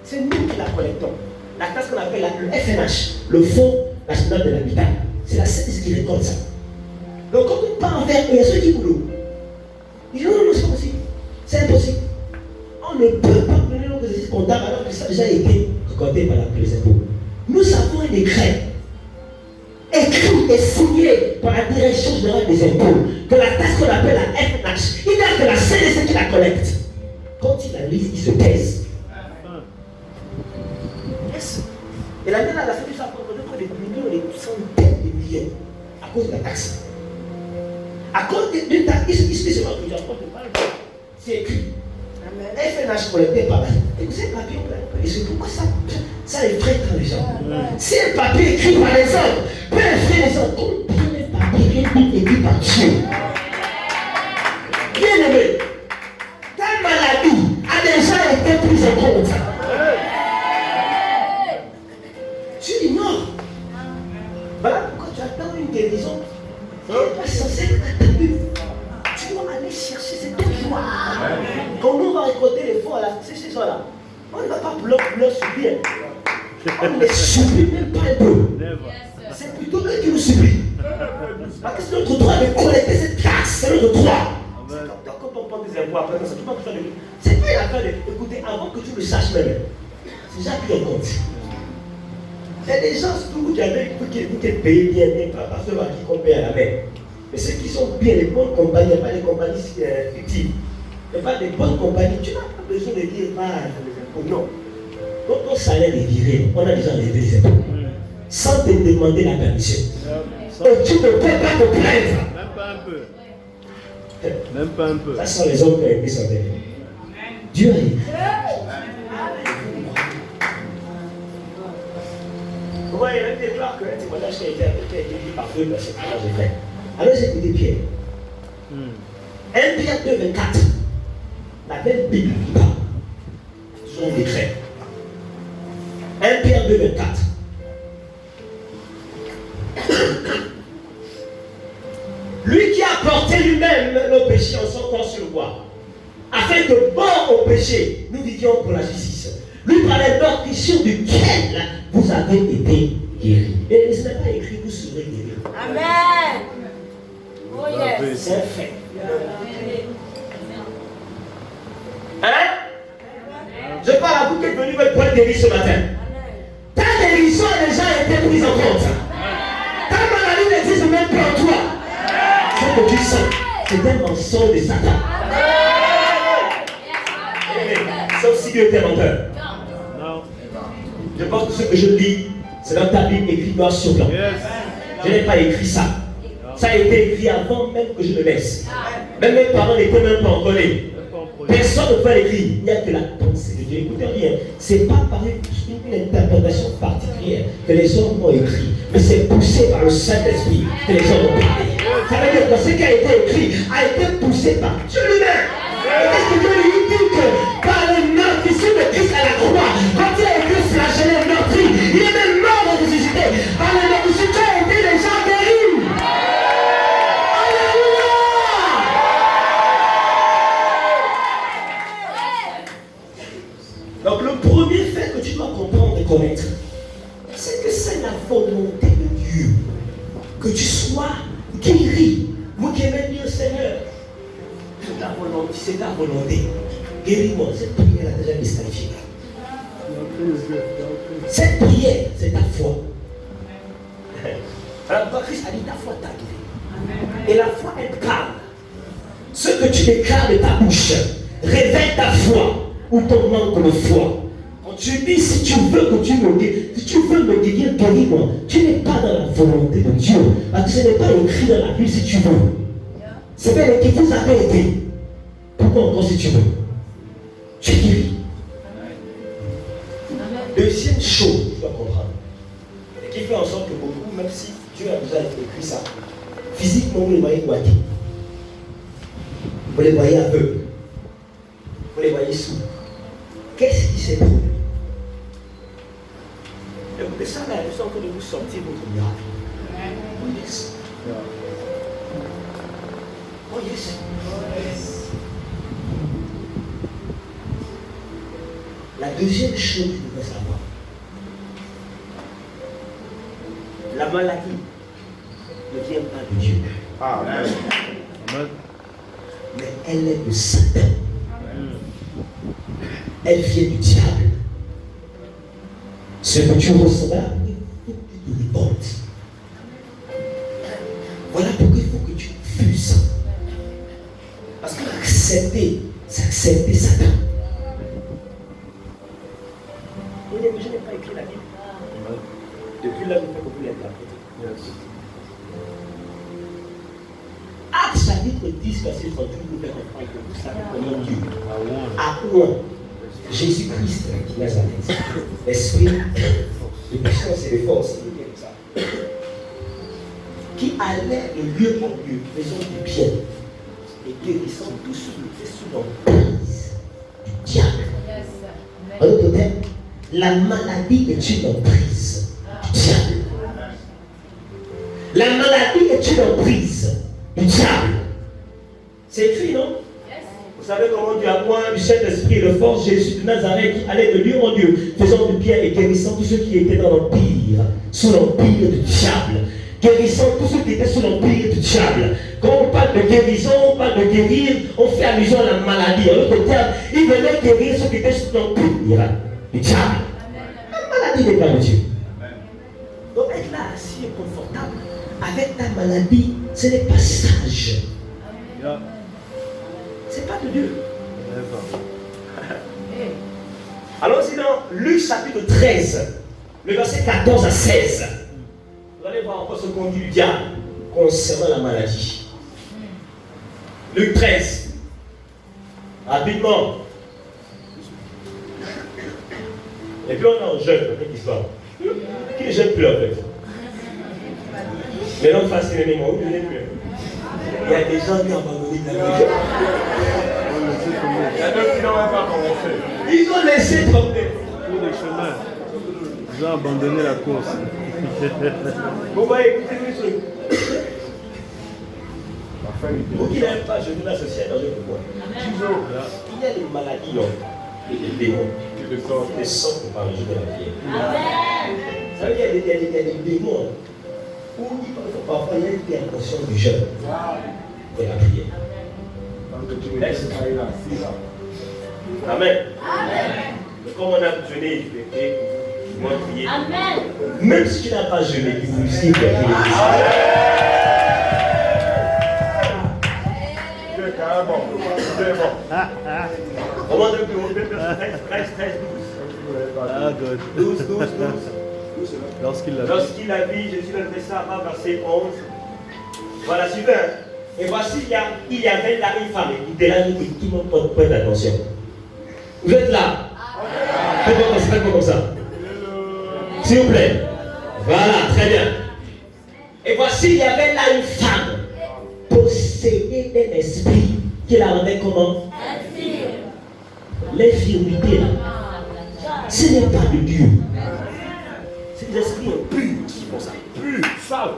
C'est nous qui la collectons. La taxe qu'on appelle le FNH, le Fonds National de l'Habitat. C'est la CEDIS qui récolte ça. Donc quand on part vers eux, il y a ceux qui voulent. Ils disent non, non, c'est pas possible. C'est impossible. On ne peut pas donner nos exercices comptables alors que ça a déjà été récolté par les impôts. Nous avons un décret écrit et signé par la Direction générale des impôts que la taxe qu'on appelle la FNH, il n'y a que la CDC qui la collecte. Quand il la lise, il se taise. Yes. Et la mienne, elle a fait ça pour près des millions, des centaines de millions à cause de la taxe. À cause d'une taxe, il se dit c'est écrit. FNH collecté par là. Et vous savez, papier, et c'est pourquoi ça effraie les gens. Si un papier écrit par les hommes peut effrayer les gens, combien de papiers écrit par Dieu? Bien aimé, ta maladie a déjà été prise en compte. Tu ignores. Voilà pourquoi tu attends une guérison. Tu n'es pas censé être attendu. Tu dois aller chercher cette joie. Quand nous on va récolter les fonds à la CCC-là, on ne va pas leur subir. On ne les supplie même pas un peu. C'est plutôt eux qui nous supplient. Parce que c'est notre droit de collecter cette taxe. C'est notre droit. Quand on prend des impôts après, c'est pas une affaire d'écouter avant que tu le saches même. C'est déjà pris en compte. Il y a des gens surtout qui avaient qui payent bien par ceux qui qu'on paye à la main. Mais ceux qui sont bien, les bonnes compagnies, il n'y a pas des compagnies fictives. Il n'y a pas des bonnes compagnies. Tu n'as pas besoin de dire les impôts. Non. Quand ton salaire est viré, on a déjà enlevé les impôts. Sans te demander la permission. Et tu ne peux pas te plaindre. Même pas un peu. Même pas un peu. Ça sont les hommes qui ont été sauvés. Dieu a dit. Vous voyez, il y a déclare qu'un témoignage qui a été dit par deux personnes. Alors j'ai fait. Alors j'ai écouté Pierre. 1 Pierre 2, 24. La même Bible qui parle. Son décret. 1 Pierre 2, 24. Lui qui a porté lui-même nos péchés en son corps sur le bois, afin que mort au péché, nous vivions pour la justice. Lui par les meurtrissures duquel vous avez été guéris. Et ce n'est pas écrit, vous serez guéris. Amen. Oh yes. C'est un fait. Hein? Je parle à vous qui êtes venus pour être guéris ce matin. Ta guérison a déjà été prise en compte. Ta maladie n'existe même plus en toi. Ce que tu sens, c'est un mensonge de Satan. Sauf si Dieu était menteur. Non. Je pense que ce que je lis, c'est dans ta Bible écrit noir sur blanc. Je n'ai pas écrit ça. Ça a été écrit avant même que je le laisse. Même mes parents n'étaient même pas encore nés. Personne ne peut l'écrire. Il n'y a que la pensée de Dieu. Écoutez bien, ce n'est pas par une interprétation particulière que les hommes ont écrit, mais c'est poussé par le Saint-Esprit que les hommes ont parlé. Ça veut dire que ce qui a été écrit a été poussé par Dieu lui-même. Et qu'est-ce que Dieu lui dit que par le meurtrissure de Christ à la croix, quand il a été flagellé, meurtri, il est même mort et ressuscité. Par le meurtrissure, tu as été déjà guéri. Donc le premier fait que tu dois comprendre et connaître, c'est que c'est la volonté de Dieu que tu sois guéri. Vous qui aimez dire Seigneur, c'est ta volonté, c'est ta volonté. Guéris-moi. Cette prière a déjà disqualifié. Cette prière, c'est ta foi. Alors Christ a dit ta foi t'a guéri. Et la foi, elle parle. Ce que tu déclares de ta bouche révèle ta foi ou ton manque de foi. Quand tu dis si tu veux que tu me guérisses, si tu veux me guérir, guéris-moi. Tu n'es pas dans la volonté de Dieu. Parce que ce n'est pas écrit dans la Bible si tu veux. C'est bien écrit, vous avez été. Pourquoi encore si tu veux? Tu es guéri. Deuxième chose, tu dois comprendre. Et qui fait en sorte que beaucoup, même si Dieu a déjà écrit ça, physiquement vous les voyez boiter. Vous les voyez aveugles. Vous les voyez sourds. Qu'est-ce qui s'est produit? Écoutez ça, là, je suis en train de vous sortir votre miracle. Oh yes. Oh guérissez. La deuxième chose que vous devez savoir, la maladie ne vient pas de Dieu. Amen. Amen. Mais elle est de Satan. Elle vient du diable. Ce que tu ressens là, il faut que tu te révoltes. Voilà pourquoi il faut que tu refuses. Parce que accepter, c'est accepter Satan. Je n'ai pas écrit la Bible. Depuis là, je fais que vous l'interprétez. Acte chapitre 10, verset 38, nous fait comprendre que vous savez comment Dieu a oint Jésus-Christ de Nazareth, l'esprit de puissance et de force, qui allait de lieu en lieu, faisant du bien et guérissant tous ceux qui étaient sous l'emprise du diable. En d'autres termes, la maladie est une emprise du diable. La maladie est une emprise du diable. C'est écrit, non? Vous savez comment Dieu a oint du Saint-Esprit et de force Jésus de Nazareth qui allait de lieu en lieu, faisant du bien et guérissant tous ceux qui étaient dans l'empire, sous l'empire du diable. Guérissant tous ceux qui étaient sous l'empire du diable. Quand on parle de guérison, on parle de guérir, on fait allusion à la maladie. En d'autres termes, il venait guérir ceux qui étaient sous l'empire du diable. La maladie n'est pas de Dieu. Donc être là assis et confortable avec ta maladie, ce n'est pas sage. Yeah. C'est pas de Dieu. Never. Allons-y dans Luc chapitre 13, le verset 14 à 16. Vous allez voir encore ce qu'on dit du diable concernant la maladie. Luc 13. Rapidement. Et puis on est en jeûne, avec l'histoire. Qui ne jeûne plus en fait? Mais non, facilement, vous ne jeûnez plus. Il y a des gens qui ont abandonné la vie. Il y a d'autres qui n'ont même pas commencé. Ils ont laissé tomber. Tous les chemins. Ils ont abandonné la course. Vous voyez, écoutez ce truc. Vous qui n'aimez pas, je vous associe dans une boîte. Il y a des maladies, non? Et des démons qui sortent par le jeu de la prière. Vous savez, il y a des démons où parfois il y a une percussion du jeûne de la prière. Amen. Comme on a jeûné, je vais prier pour vous. Moi, prier. Amen. Même si tu n'as pas jeûné, tu peux aussi prier. Dieu, carrément. C'est bon. Comment de plus 13, 12. Ah, God. 12. Lorsqu'il l'a vu. Lorsqu'il a vu, Jésus le fait ça, verset 11. Voilà, super. Et voici, il y avait là une femme, écoutez là, qui m'ont point d'attention. Vous êtes là? Faites-moi comme ça. S'il vous plaît. Voilà, très bien. Et voici, il y avait là une femme possédée d'un esprit qui la rendait comment? L'infirmité là. Ce n'est pas de Dieu. C'est des esprits impurs qui font ça. Plus, sale.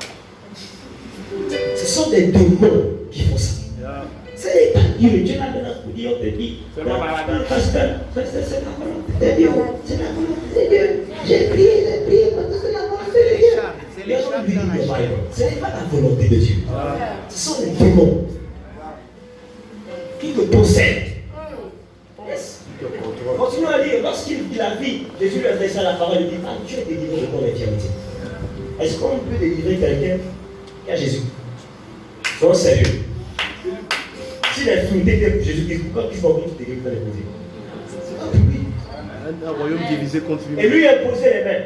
Ce sont des démons qui font ça. Yeah. Ce n'est pas Dieu. Dieu l'a donné pour dire, on te dit. C'est pas maladie. C'est la volonté de Dieu. C'est la volonté de Dieu. J'ai prié parce que c'est la volonté de Dieu. Mais on lui dit, ce n'est pas la volonté de Dieu. Ce sont les démons qui te possèdent. Yes. Continuons à lire. Lorsqu'il dit la vie, Jésus lui a adressé la parole, il dit, ah, tu es délivré de ton infirmité. Est-ce qu'on peut délivrer quelqu'un qui a Jésus? Soyons sérieux. Si l'infirmité était pour Jésus-Christ, pourquoi il s'en va te délivrer de l'infirmité? C'est pas pour lui. Un royaume divisé contre lui. Et lui imposait les mains.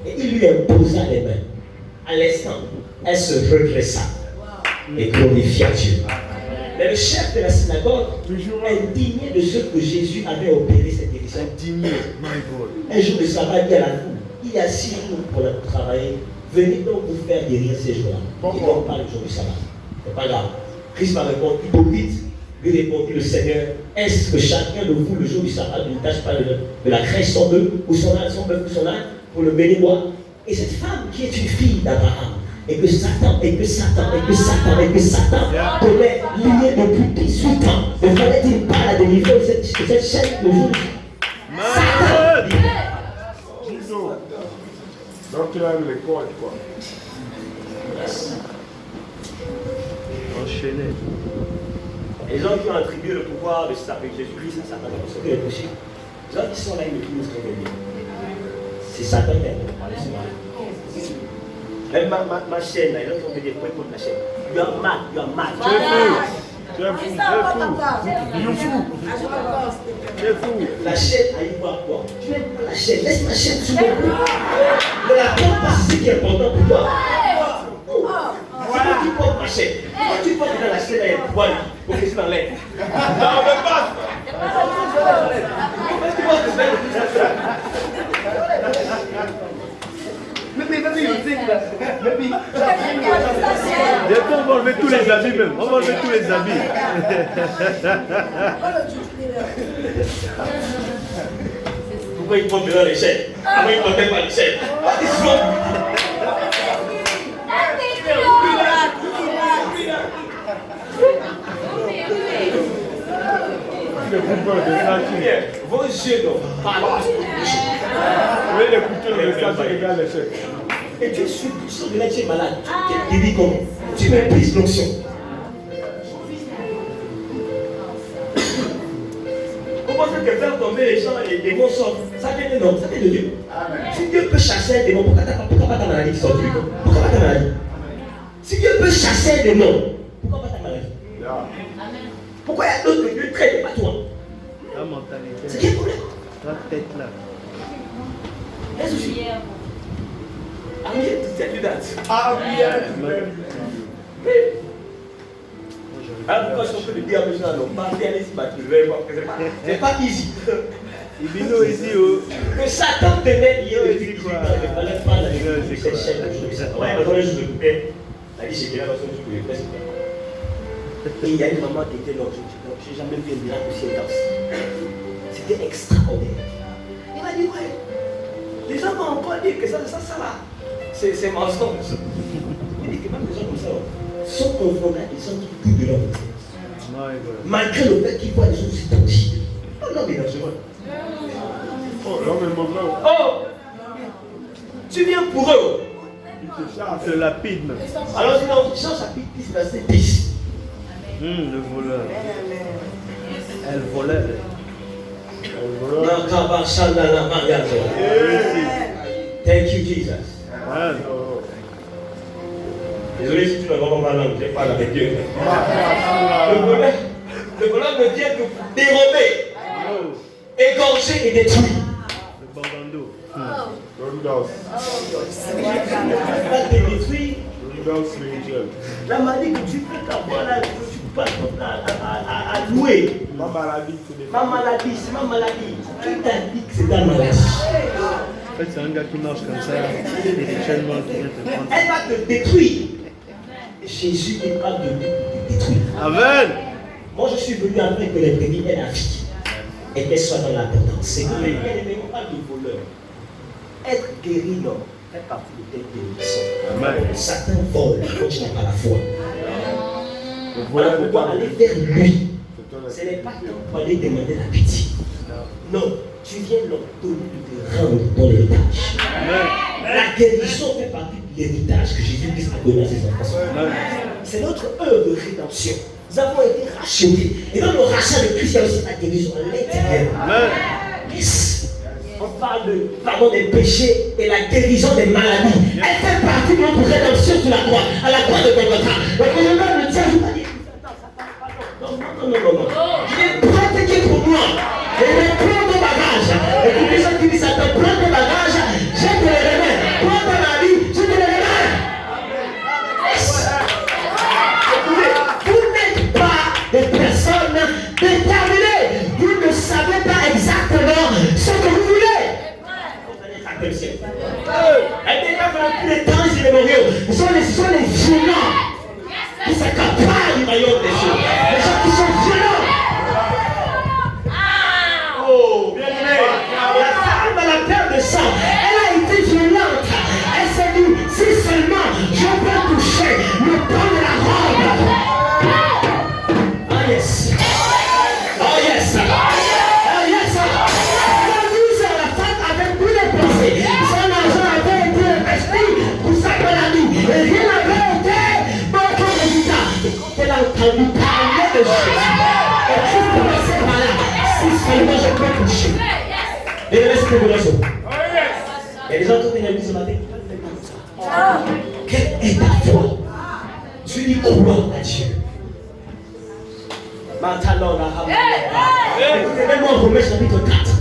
Et il lui imposa les mains. À l'instant, elle se redressa et glorifia Dieu. Mais le chef de la synagogue, indigné de ce que Jésus avait opéré cette guérison, Indigné, my God. un jour de sabbat, dit à la foule, il y a 6 jours pour travailler, venez donc vous faire guérir ces jours-là. Et donc pas le jour du sabbat. C'est pas grave. Christ m'a répondu, hypocrite, lui répondit le Seigneur, est-ce que chacun de vous, le jour du sabbat, ne tâche pas de la crèche son bœuf ou son âne, son bœuf ou son âne, pour le bénir? Et cette femme qui est une fille d'Abraham, et que Satan te met lié depuis 18 ans. Il fallait qu'il parle à délivrer cette chaîne de vous. Satan! Donc tu aimes les cordes, quoi. Enchaîné. Les gens qui ont attribué le pouvoir de s'appeler Jésus-Christ à Satan pour sauver les péchés, les gens qui sont là, ils maîtrisent ce qu'on veut dire. C'est Satan qui a parlé ce matin. Même ma chaîne, là, les gens qui ont fait des points contre ma chaîne. You are mad. Tu es fou. La chaîne a eu quoi? Tu n'aimes pas la chaîne. Laisse ma chaîne sous mon cou. Ne la porte pas, c'est ce qui est important pour toi. C'est quand tu portes ma chaîne. Quand tu portes dans la chaîne, il y a un poil pour que je l'enlève. Non, même pas. Tu penses que c'est Bientôt, on va enlever tous les habits même. On va enlever tous les habits. Pourquoi il porte dans les chaînes? Pourquoi il ne portait pas les chaînes? Vos yeux, non. Oui, les couteaux, les sacs, regarde les chèques. Et tu es sûr de là, tu es malade. Tu dis comment? Tu méprises l'onction. Vous pensez que faire tomber les gens et les démons sortent? Ça vient de non, ça vient de Dieu. Si Dieu peut chasser un démon, pourquoi pas ta maladie qui sort du corps? Pourquoi pas ta maladie? Si Dieu peut chasser un démon, pourquoi pas ta maladie? Pourquoi il y a d'autres Dieu traînent pas toi? La mentalité. C'est quel problème? La tête là. Yes, aussi. I'm here to tell you that. Alors pourquoi je peux le dire à mes gens, non, partez, allez-y, c'est pas easy. Ibino ici, oh. Que Satan te met lié depuis 18 ans, il ne fallait pas la cette chaîne de ouais, attendez, je me coupais. Elle dit, j'ai là parce que je pouvais presque. Et il y a une maman qui était là, je n'ai jamais vu un miracle aussi intense. C'était extraordinaire. Il m'a dit, ouais, les gens vont encore dire que ça là, c'est mensonge. Il dit que même les gens comme ça sont confrontés à des gens qui doutent de leur vie. Malgré le fait qu'ils voient des choses aussi tangibles. Oh non, mais dangereux. Oh, l'homme est mauvais. Oh, tu viens pour eux. C'est lapide même. Alors, sinon, change chapitre 10, verset 10. Le voleur. Elle volait. Thank you, Jesus. Amen. Désolé si tu n'as pas ma langue, je parle avec Dieu. Le voleur ne vient que dérober, égorger et détruire. Le bandando. Pas te détruire. spirituel. La maladie que tu peux avoir là, tu peux pas à louer. Ma maladie, c'est des Ma maladie, c'est ma maladie. Qui t'a dit que c'est ta maladie? En fait, c'est un gars qui marche comme ça, spirituellement, qui vient te prendre. Elle va te détruire. Jésus n'est pas venu te détruire. Amen. Moi, je suis venu afin que les brebis aient la vie et qu'elles soient dans l'abondance. C'est que les bien-aimés, on parle de voleurs. Être guéri, non, fait partie de tes bénédictions. Amen. Satan vole quand tu n'as pas la foi. Le Voilà voleur n'est pourquoi pas aller vers lui, c'est ce n'est pas pour aller demander la pitié. Non, tu viens leur donner de te rendre ton héritage. La guérison fait partie de l'héritage que Jésus-Christ a donné à ses enfants. C'est notre œuvre de rédemption. Nous avons été rachetés. Et dans le rachat de Christ, il y a aussi la guérison à l'intérieur. Yes. On parle de pardon des péchés et la guérison des maladies. Elle fait partie de notre rédemption sur la croix, à la croix de Golgotha. Donc le même le Dieu, je pas dit, non. Je vais prendre ce qui est pour moi. Je vais prendre ton bagage. Et pour les gens qui disent Satan, prends ton bagage, je te le remets. Prends ton habit, je te le remets. Vous n'êtes pas des personnes déterminées. Vous ne savez pas exactement ce que vous voulez. Elle n'est pas dans les temps immémoriaux. Ce sont les humains. quand vous parlez de Jésus, et Christ commençait par là, si seulement je peux toucher. Et le reste de l'oiseau. Il y a des gens qui ont une église ce matin. Quelle est ta foi? Tu dis crois à Dieu. Maintenant, écoutez, même en Romains chapitre 4.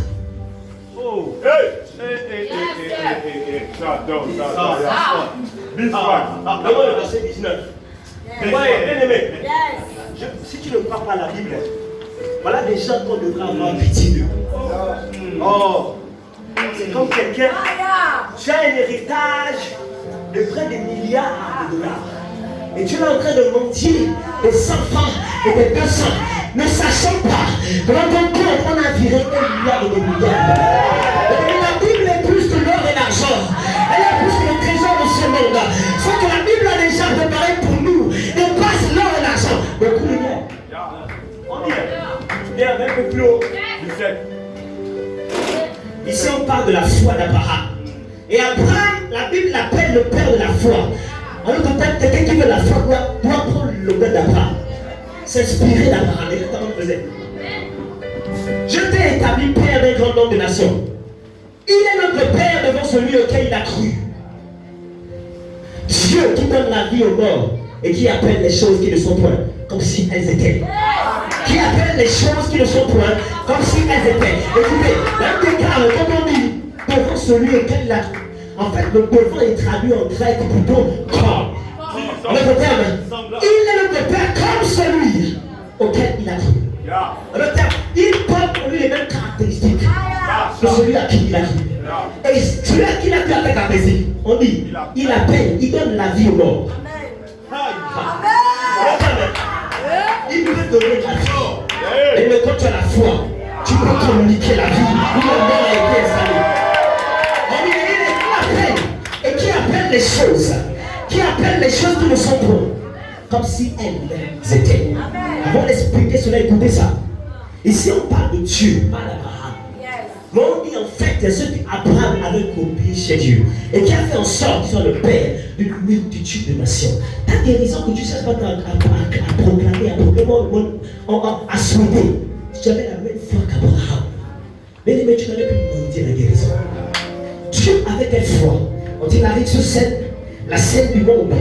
Oh, hey! J'adore ça. Big one. Demande le verset 19. Ouais, bien aimé. Si tu ne crois pas à la Bible, voilà des gens qu'on devrait avoir pitié d'eux. Oh, c'est comme quelqu'un, tu as un héritage de près des milliards de dollars. Et tu es en train de mentir des 100 francs et des 200, ne sachant pas que dans ton compte, on a viré 1 milliard et des milliards. Et la Bible est plus que l'or et l'argent. Elle est plus que le trésor de ce monde. Sauf que la Bible a déjà préparé pour nous dépasse l'or et l'argent. Beaucoup de lumière. On dit, viens un peu plus haut. Ici, on parle de la foi d'Abraham. Et Abraham, la Bible l'appelle le père de la foi. Alors que quelqu'un qui veut la foi doit prendre le père d'Abraham. S'inspirer d'Abraham. Et comment on faisait? Je t'ai établi père d'un grand nombre de nations. Il est notre père devant celui auquel il a cru. Dieu qui donne la vie aux morts et qui appelle les choses qui ne sont point comme si elles étaient. Qui appelle les choses qui ne sont point comme si elles étaient. Écoutez, l'un des cas, quand on dit devant celui auquel il a cru, en fait, le devant est traduit en grec plutôt comme. En d'autres termes, il est notre père comme celui auquel il a cru. En d'autres termes, il porte pour lui les mêmes caractéristiques que celui à qui il a cru. Et celui à qui il a cru avec apaisie, on dit, il appelle, il donne la vie aux morts. Il peut donner la vie. Et mais quand tu as la foi, tu peux communiquer la vie où le mort a été installé. Et qui appelle les choses qui ne sont pas comme si elles étaient. Avant d'expliquer cela, écoutez ça. Ici on parle de Dieu, pas d'Abraham. Mais on dit en fait ce qu'Abraham avait copié chez Dieu et qui a fait en sorte qu'il soit le père d'une multitude de nations. Ta guérison que tu ne sais pas à proclamer, à souhaiter. Si tu avais la même foi qu'Abraham, mais tu n'aurais plus demander la guérison. Dieu avait quelle foi? Quand il arrive sur scène, la scène du monde,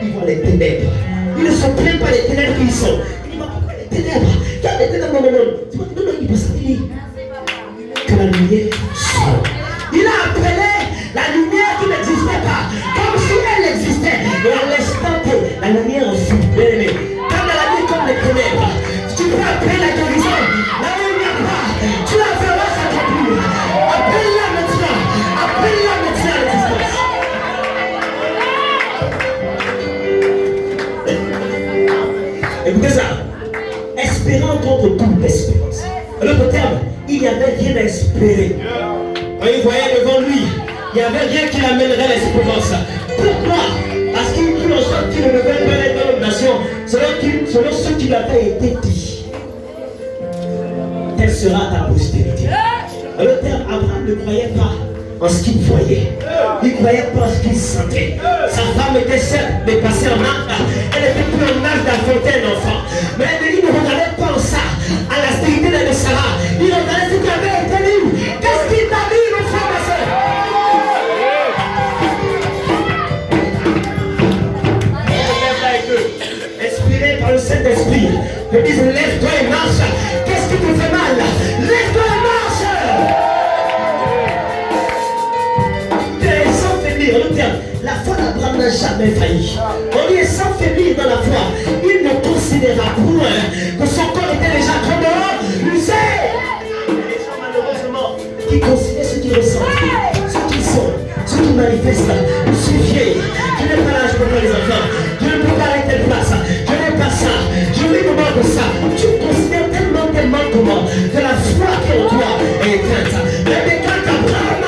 il voit les ténèbres. Il ne se plaint pas des ténèbres qui y sont. Il dit, mais pourquoi les ténèbres? Il y a des ténèbres dans le monde. Tu vois, non, il pense qu'il dit que la lumière soit. Il a appelé la lumière qui n'existait pas, comme si elle existait. Et à l'instant que la lumière fut, bien aimé, comme dans la nuit, comme les ténèbres, tu peux appeler la guérison. Là où il n'y a pas, tu la verras s'accomplir. Appelle-la maintenant. Appelle-la maintenant à l'existence. Écoutez ça. Espérant contre toute espérance. En d'autres termes, il n'y avait rien à espérer. Quand il voyait devant lui, il n'y avait rien qui l'amènerait à l'espérance. Pourquoi? Parce qu'il cru en sorte qu'il ne devait pas être dans notre nation, selon ce qui lui avait été dit. Telle sera ta postérité. En d'autres termes, Abraham ne croyait pas en ce qu'il voyait. Il ne croyait pas en ce qu'il sentait. Sa femme était certes dépassée en âge. Elle était plus en âge d'affronter un enfant. Mais il ne regardait pas en ça, à la stérilité de Sarah. Il regardait ce qui avait été dit. Qu'est-ce qu'il t'a dit, mon frère, ma soeur? Inspiré par le Saint-Esprit, je dis lève-toi et marche. Qu'est-ce qui te fait mal? Lève-toi et marche. La foi d'Abraham n'a jamais failli. On dit sans faiblir dans la foi. Il ne considéra point que son corps était déjà comment usé. Les gens malheureusement qui considèrent ce qu'ils ressentent, ce qu'ils sont, ce qu'ils manifestent. Je suis vieille, je n'ai pas l'âge pour faire les enfants, je ne peux pas aller telle place, je n'ai pas ça, je n'ai pas de ça. Tu considères tellement comment que la foi qui est en toi est éteinte. Mais quand Abraham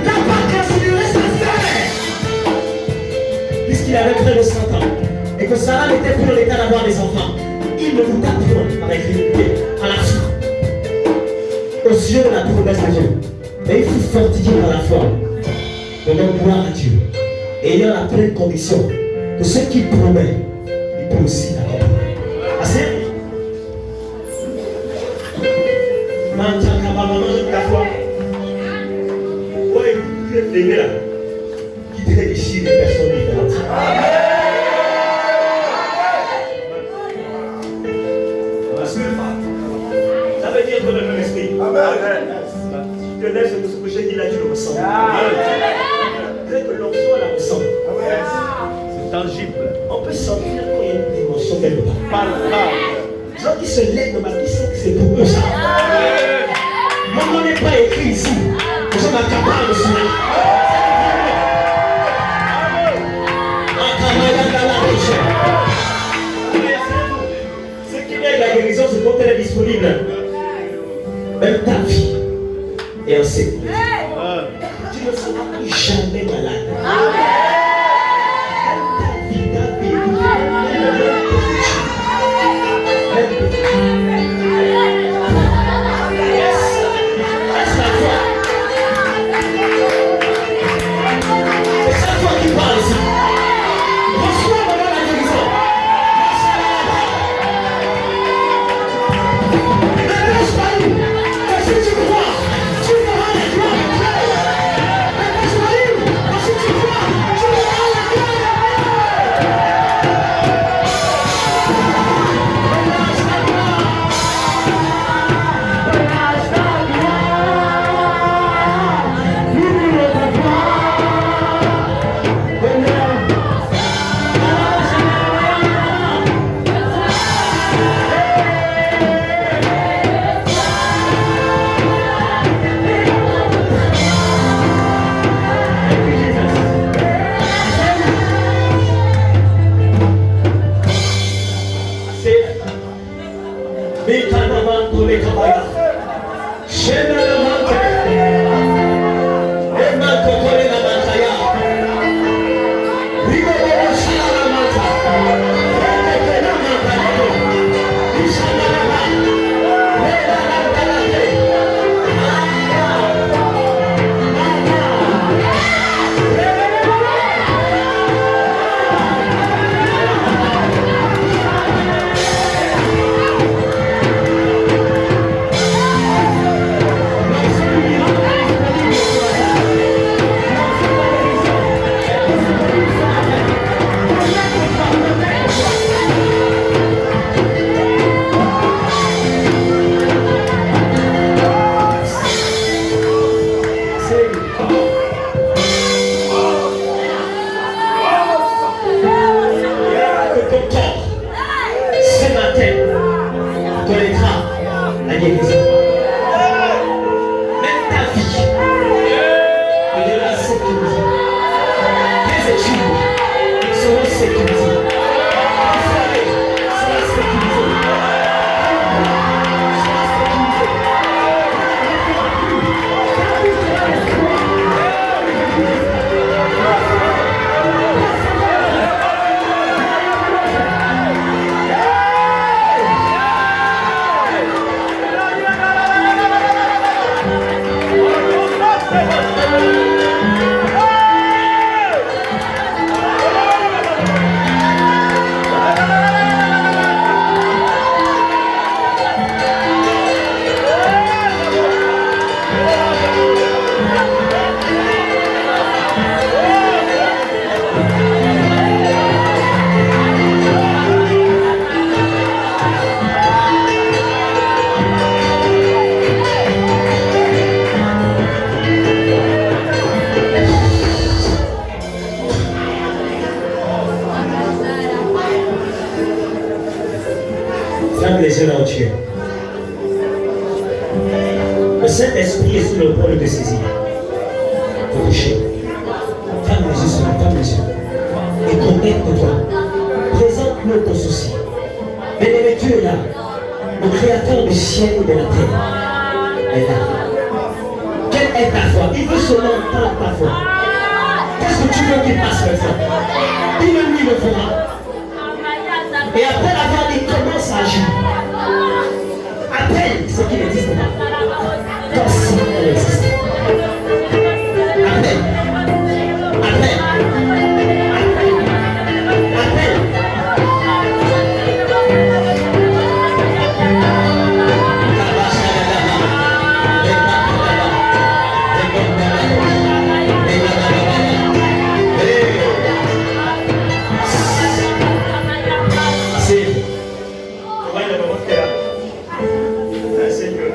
n'a pas considéré ça, puisqu'il avait près de 100 ans et que Sarah n'était plus dans l'état d'avoir des enfants, il ne douta point par incrédulité à la foi aux yeux de la promesse de Dieu. Mais il fut fortifié par la foi, donnant gloire à Dieu, et ayant la pleine conviction que ce qu'il promet, il peut aussi l'accomplir. Les gens qui se lèvent le matin, qui savent que c'est pour eux ça. Mon nom n'est pas écrit ici. Nous sommes incapables de cela. Ce qui est la guérison, c'est quand elle est disponible. Même ta vie est en sécurité. Tu ne seras plus jamais malade. Le Saint-Esprit est sur le point de te saisir, de toucher. Ferme les yeux sur lui, ferme les yeux. Et connecte-toi. Présente-le ton souci. Bien-aimé, tu es là. Le créateur du ciel et de la terre est là. Quelle est ta foi? Il veut seulement entendre ta foi. Qu'est-ce que tu veux qu'il passe maintenant? Il lui le fera. Et après avoir dit, commence à agir. Appelle ce qui n'existe pas. Comme si elle existait. Appelle. Appelle. Appelle. C'est. Ouais, le moment que là. Seigneur.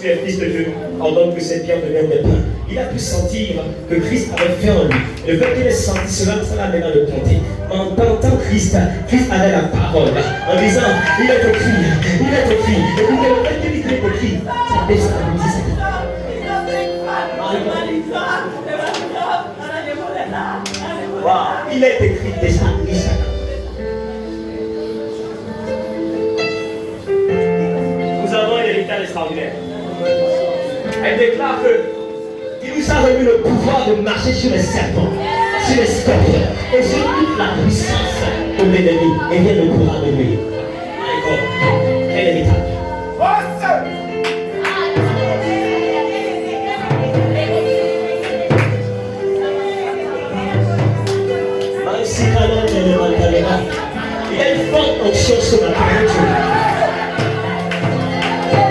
tu es fils de Dieu, ordonne que cette pierre devienne des pains. Il a pu sentir que Christ avait fait en lui. Le fait qu'il ait senti cela, ça l'a amené à le compter. En entendant Christ, Christ avait la parole en disant, il est écrit, il est écrit. Et puis le fait qu'il est écrit, ça déstabilise sa vie. Wow. Il est écrit, déstabilise sa vie. Nous avons un héritage extraordinaire. Elle déclare qu'il nous a remis le pouvoir de marcher sur les serpents, sur les scorpions et sur toute la puissance de l'ennemi. Et vient le pouvoir de lui. D'accord. Quel héritage? Il y a une forte onction ce matin.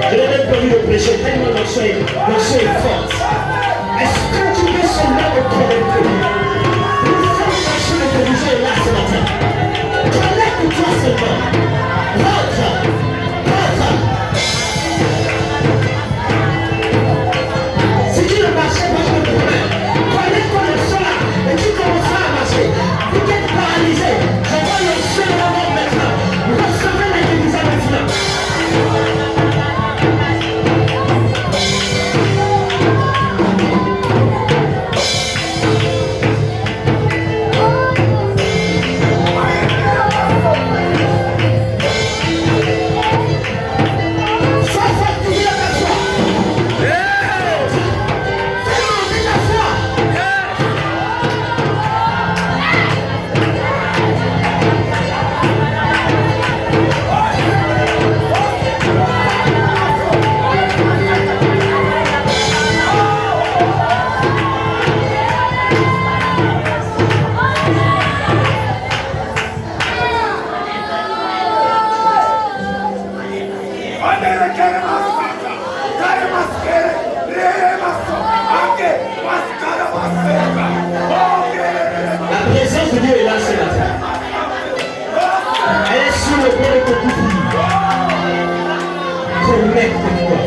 Je n'ai même pas envie de prêcher tellement l'onction est forte. Est-ce que tu veux seulement me connecter? Nous sommes marchés de religion là ce matin. Connecte-toi seulement. Rentre. Si tu ne marchais pas, je te promets. Connecte-toi le son là et tu commenceras à marcher. Vous êtes paralysé. Je vois le son de la mort maintenant. Recevez la guérison maintenant. La présence de Dieu est là ce matin. Elle est sur le point de te couvrir. Connecte-toi.